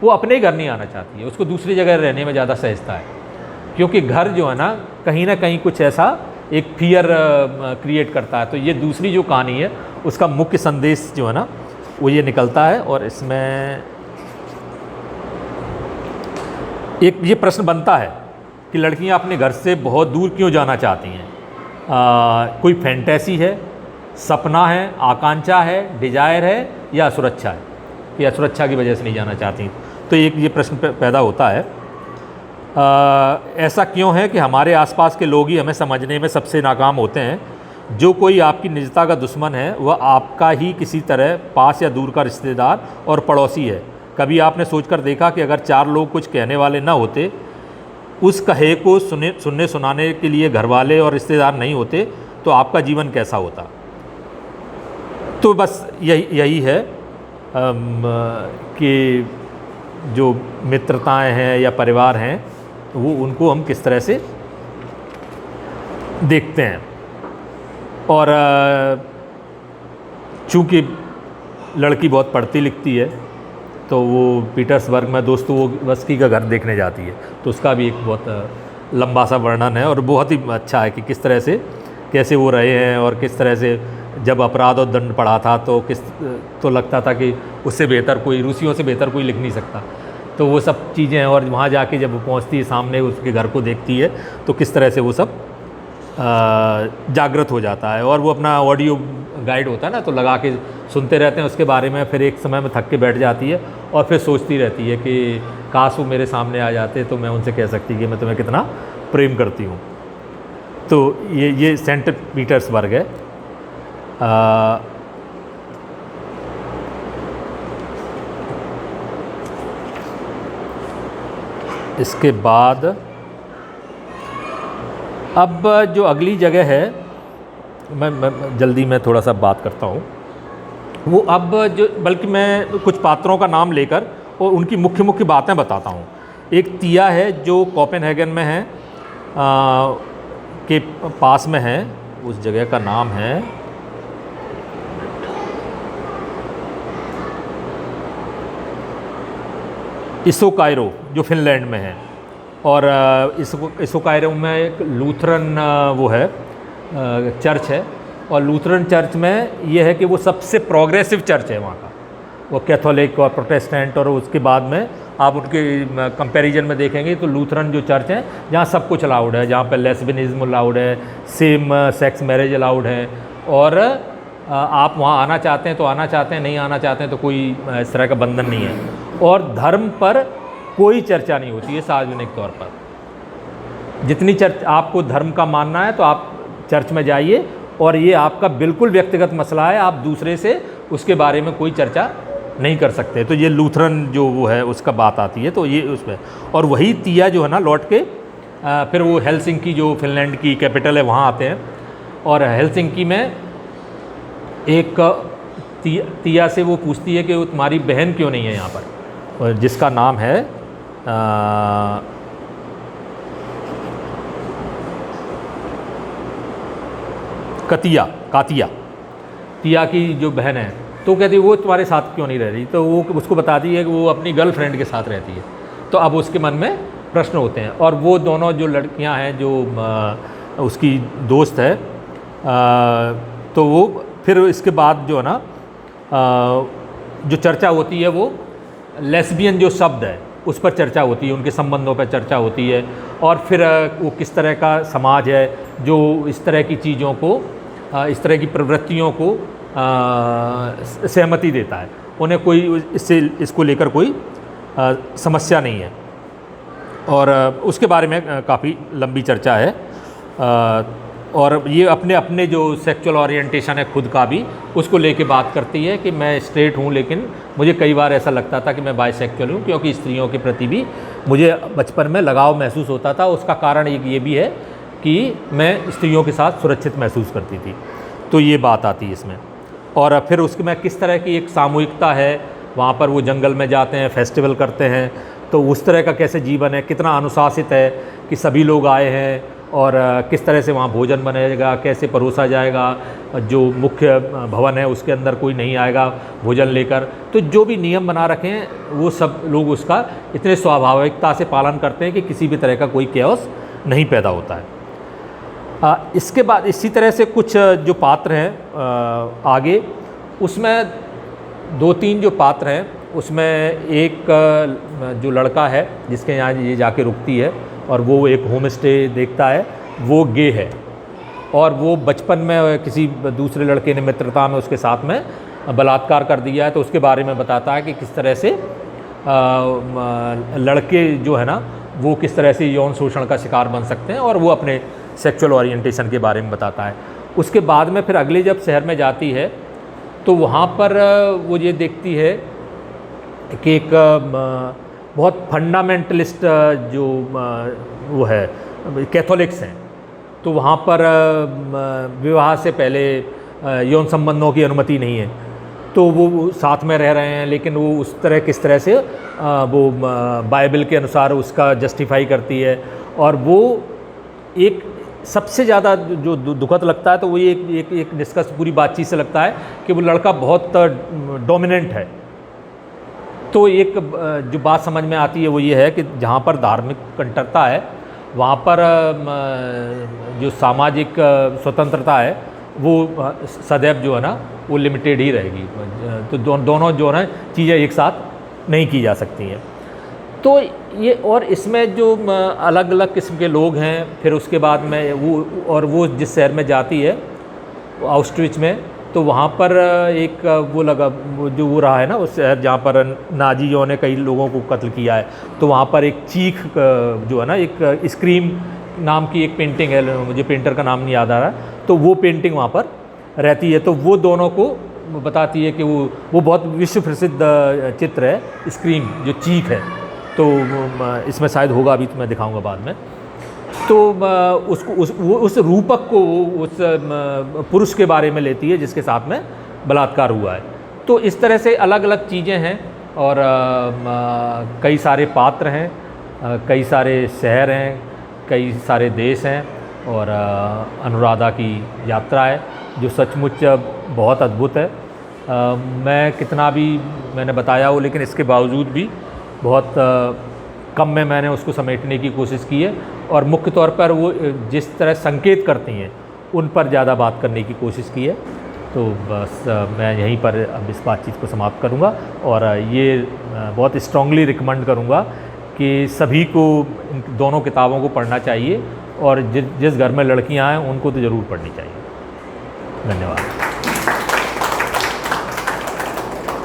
वो अपने ही घर नहीं आना चाहती है, उसको दूसरी जगह रहने में ज़्यादा सहजता है, क्योंकि घर जो है ना कहीं कुछ ऐसा एक फियर क्रिएट करता है। तो ये दूसरी जो कहानी है उसका मुख्य संदेश जो है ना वो ये निकलता है। और इसमें एक ये प्रश्न बनता है कि लड़कियां अपने घर से बहुत दूर क्यों जाना चाहती हैं। कोई फैंटेसी है, सपना है, आकांक्षा है, डिजायर है या असुरक्षा है, कि असुरक्षा की वजह से नहीं जाना चाहती। तो एक ये प्रश्न पैदा होता है। ऐसा क्यों है कि हमारे आसपास के लोग ही हमें समझने में सबसे नाकाम होते हैं। जो कोई आपकी निजता का दुश्मन है वह आपका ही किसी तरह पास या दूर का रिश्तेदार और पड़ोसी है। कभी आपने सोचकर देखा कि अगर 4 लोग कुछ कहने वाले न होते, उस कहे को सुनने सुनाने के लिए घर वाले और रिश्तेदार नहीं होते, तो आपका जीवन कैसा होता। तो बस यही है कि जो मित्रताएं हैं या परिवार हैं वो उनको हम किस तरह से देखते हैं। और चूँकि लड़की बहुत पढ़ती लिखती है तो वो पीटर्सबर्ग में दोस्तोवस्की का घर देखने जाती है, तो उसका भी एक बहुत लंबा सा वर्णन है और बहुत ही अच्छा है कि किस तरह से कैसे वो रहे हैं और किस तरह से जब अपराध और दंड पढ़ा था तो लगता था कि उससे बेहतर कोई, रूसियों से बेहतर कोई लिख नहीं सकता। तो वो सब चीज़ें हैं और वहाँ जाके जब वो पहुँचती है सामने उसके घर को देखती है तो किस तरह से वो सब जागृत हो जाता है। और वो अपना ऑडियो गाइड होता है ना, तो लगा के सुनते रहते हैं उसके बारे में। फिर एक समय में थक के बैठ जाती है और फिर सोचती रहती है कि काश वो मेरे सामने आ जाते तो मैं उनसे कह सकती कि मैं तुम्हें कितना प्रेम करती हूँ। तो ये सेंट पीटर्सबर्ग है। इसके बाद अब जो अगली जगह है, मैं जल्दी में थोड़ा सा बात करता हूँ। वो अब जो बल्कि मैं कुछ पात्रों का नाम लेकर और उनकी मुख्य मुख्य बातें बताता हूँ। एक तिया है जो कोपेनहेगन में है, के पास में है। उस जगह का नाम है इसोकाइरो, जो फिनलैंड में है। और इसोकाइरो में एक लूथरन वो है चर्च है, और लूथरन चर्च में ये है कि वो सबसे प्रोग्रेसिव चर्च है वहाँ का। वो कैथोलिक और प्रोटेस्टेंट, और उसके बाद में आप उनके कंपैरिजन में देखेंगे तो लूथरन जो चर्च है जहाँ सब कुछ अलाउड है, जहाँ पे लेस्बियनिज्म अलाउड है, सेम सेक्स मैरिज अलाउड है, और आप वहाँ आना चाहते हैं तो आना चाहते हैं, नहीं आना चाहते हैं तो कोई इस तरह का बंधन नहीं है। और धर्म पर कोई चर्चा नहीं होती है सार्वजनिक तौर पर। जितनी चर्च आपको धर्म का मानना है तो आप चर्च में जाइए, और ये आपका बिल्कुल व्यक्तिगत मसला है, आप दूसरे से उसके बारे में कोई चर्चा नहीं कर सकते। तो ये लूथरन जो वो है उसका बात आती है, तो ये उसमें। और वही तिया जो है ना लौट के फिर वो हेलसिंकी जो फिनलैंड की कैपिटल है वहाँ आते हैं, और हेलसिंकी में एक तिया से वो पूछती है कि वो तुम्हारी बहन क्यों नहीं है यहाँ पर, और जिसका नाम है कातिया तिया की जो बहन है। तो कहती है वो तुम्हारे साथ क्यों नहीं रह रही, तो वो उसको बताती है कि वो अपनी गर्लफ्रेंड के साथ रहती है। तो अब उसके मन में प्रश्न होते हैं, और वो दोनों जो लड़कियां हैं जो उसकी दोस्त है, तो वो फिर इसके बाद जो है ना जो चर्चा होती है वो लेस्बियन जो शब्द है उस पर चर्चा होती है, उनके संबंधों पर चर्चा होती है, और फिर वो किस तरह का समाज है जो इस तरह की चीज़ों को, इस तरह की प्रवृत्तियों को सहमति देता है। उन्हें कोई इसको लेकर कोई समस्या नहीं है। और उसके बारे में काफ़ी लंबी चर्चा है। और ये अपने अपने जो सेक्सुअल ओरिएंटेशन है खुद का भी, उसको लेके बात करती है कि मैं स्ट्रेट हूँ, लेकिन मुझे कई बार ऐसा लगता था कि मैं बाइसेक्सुअल हूँ, क्योंकि स्त्रियों के प्रति भी मुझे बचपन में लगाव महसूस होता था। उसका कारण एक ये भी है कि मैं स्त्रियों के साथ सुरक्षित महसूस करती थी। तो ये बात आती है इसमें। और फिर उसमें किस तरह की एक सामूहिकता है, वहाँ पर वो जंगल में जाते हैं, फेस्टिवल करते हैं, तो उस तरह का कैसे जीवन है, कितना अनुशासित है कि सभी लोग आए हैं और किस तरह से वहाँ भोजन बनेगा, कैसे परोसा जाएगा, जो मुख्य भवन है उसके अंदर कोई नहीं आएगा भोजन लेकर। तो जो भी नियम बना रखे हैं वो सब लोग उसका इतने स्वाभाविकता से पालन करते हैं कि किसी भी तरह का कोई कैओस नहीं पैदा होता है। इसके बाद इसी तरह से कुछ जो पात्र हैं आगे, उसमें 2-3 जो पात्र हैं, उसमें एक जो लड़का है जिसके यहाँ ये जाके रुकती है और वो एक होम स्टे देखता है, वो गे है और वो बचपन में किसी दूसरे लड़के ने मित्रता में उसके साथ में बलात्कार कर दिया है। तो उसके बारे में बताता है कि किस तरह से लड़के जो है ना वो किस तरह से यौन शोषण का शिकार बन सकते हैं, और वो अपने सेक्सुअल ओरिएंटेशन के बारे में बताता है। उसके बाद में फिर अगले जब शहर में जाती है तो वहाँ पर वो ये देखती है कि एक बहुत फंडामेंटलिस्ट जो वो है कैथोलिक्स हैं, तो वहाँ पर विवाह से पहले यौन संबंधों की अनुमति नहीं है। तो वो साथ में रह रहे हैं, लेकिन वो उस तरह किस तरह से वो बाइबल के अनुसार उसका जस्टिफाई करती है। और वो एक सबसे ज़्यादा जो दुखद लगता है तो वो एक डिस्कस पूरी बातचीत से लगता है कि वो लड़का बहुत डोमिनेंट है। तो एक जो बात समझ में आती है वो ये है कि जहाँ पर धार्मिक कट्टरता है वहाँ पर जो सामाजिक स्वतंत्रता है वो सदैव जो है ना वो लिमिटेड ही रहेगी। तो दोनों जो है चीज़ें एक साथ नहीं की जा सकती हैं। तो ये, और इसमें जो अलग अलग किस्म के लोग हैं, फिर उसके बाद में वो जिस शहर में जाती है ऑस्ट्रिच में, तो वहाँ पर एक वो लगा जो वो रहा है ना उस शहर जहाँ पर नाजियों ने कई लोगों को कत्ल किया है, तो वहाँ पर एक चीख जो है ना, एक स्क्रीम नाम की एक पेंटिंग है, मुझे पेंटर का नाम नहीं याद आ रहा, तो वो पेंटिंग वहाँ पर रहती है। तो वो दोनों को बताती है कि वो बहुत विश्व प्रसिद्ध चित्र है स्क्रीम, जो चीख है। तो इसमें शायद होगा, अभी तो मैं दिखाऊंगा बाद में। तो उसको उस रूपक को उस पुरुष के बारे में लेती है जिसके साथ में बलात्कार हुआ है। तो इस तरह से अलग अलग चीज़ें हैं और कई सारे पात्र हैं, कई सारे शहर हैं, कई सारे देश हैं, और अनुराधा की यात्रा है जो सचमुच बहुत अद्भुत है। मैं कितना भी मैंने बताया हो, लेकिन इसके बावजूद भी बहुत कम में मैंने उसको समेटने की कोशिश की है, और मुख्य तौर पर वो जिस तरह संकेत करती हैं उन पर ज़्यादा बात करने की कोशिश की है। तो बस मैं यहीं पर अब इस बातचीत को समाप्त करूँगा, और ये बहुत स्ट्रांगली रिकमेंड करूँगा कि सभी को इन दोनों किताबों को पढ़ना चाहिए, और जिस घर में लड़कियाँ हैं उनको तो ज़रूर पढ़नी चाहिए। धन्यवाद।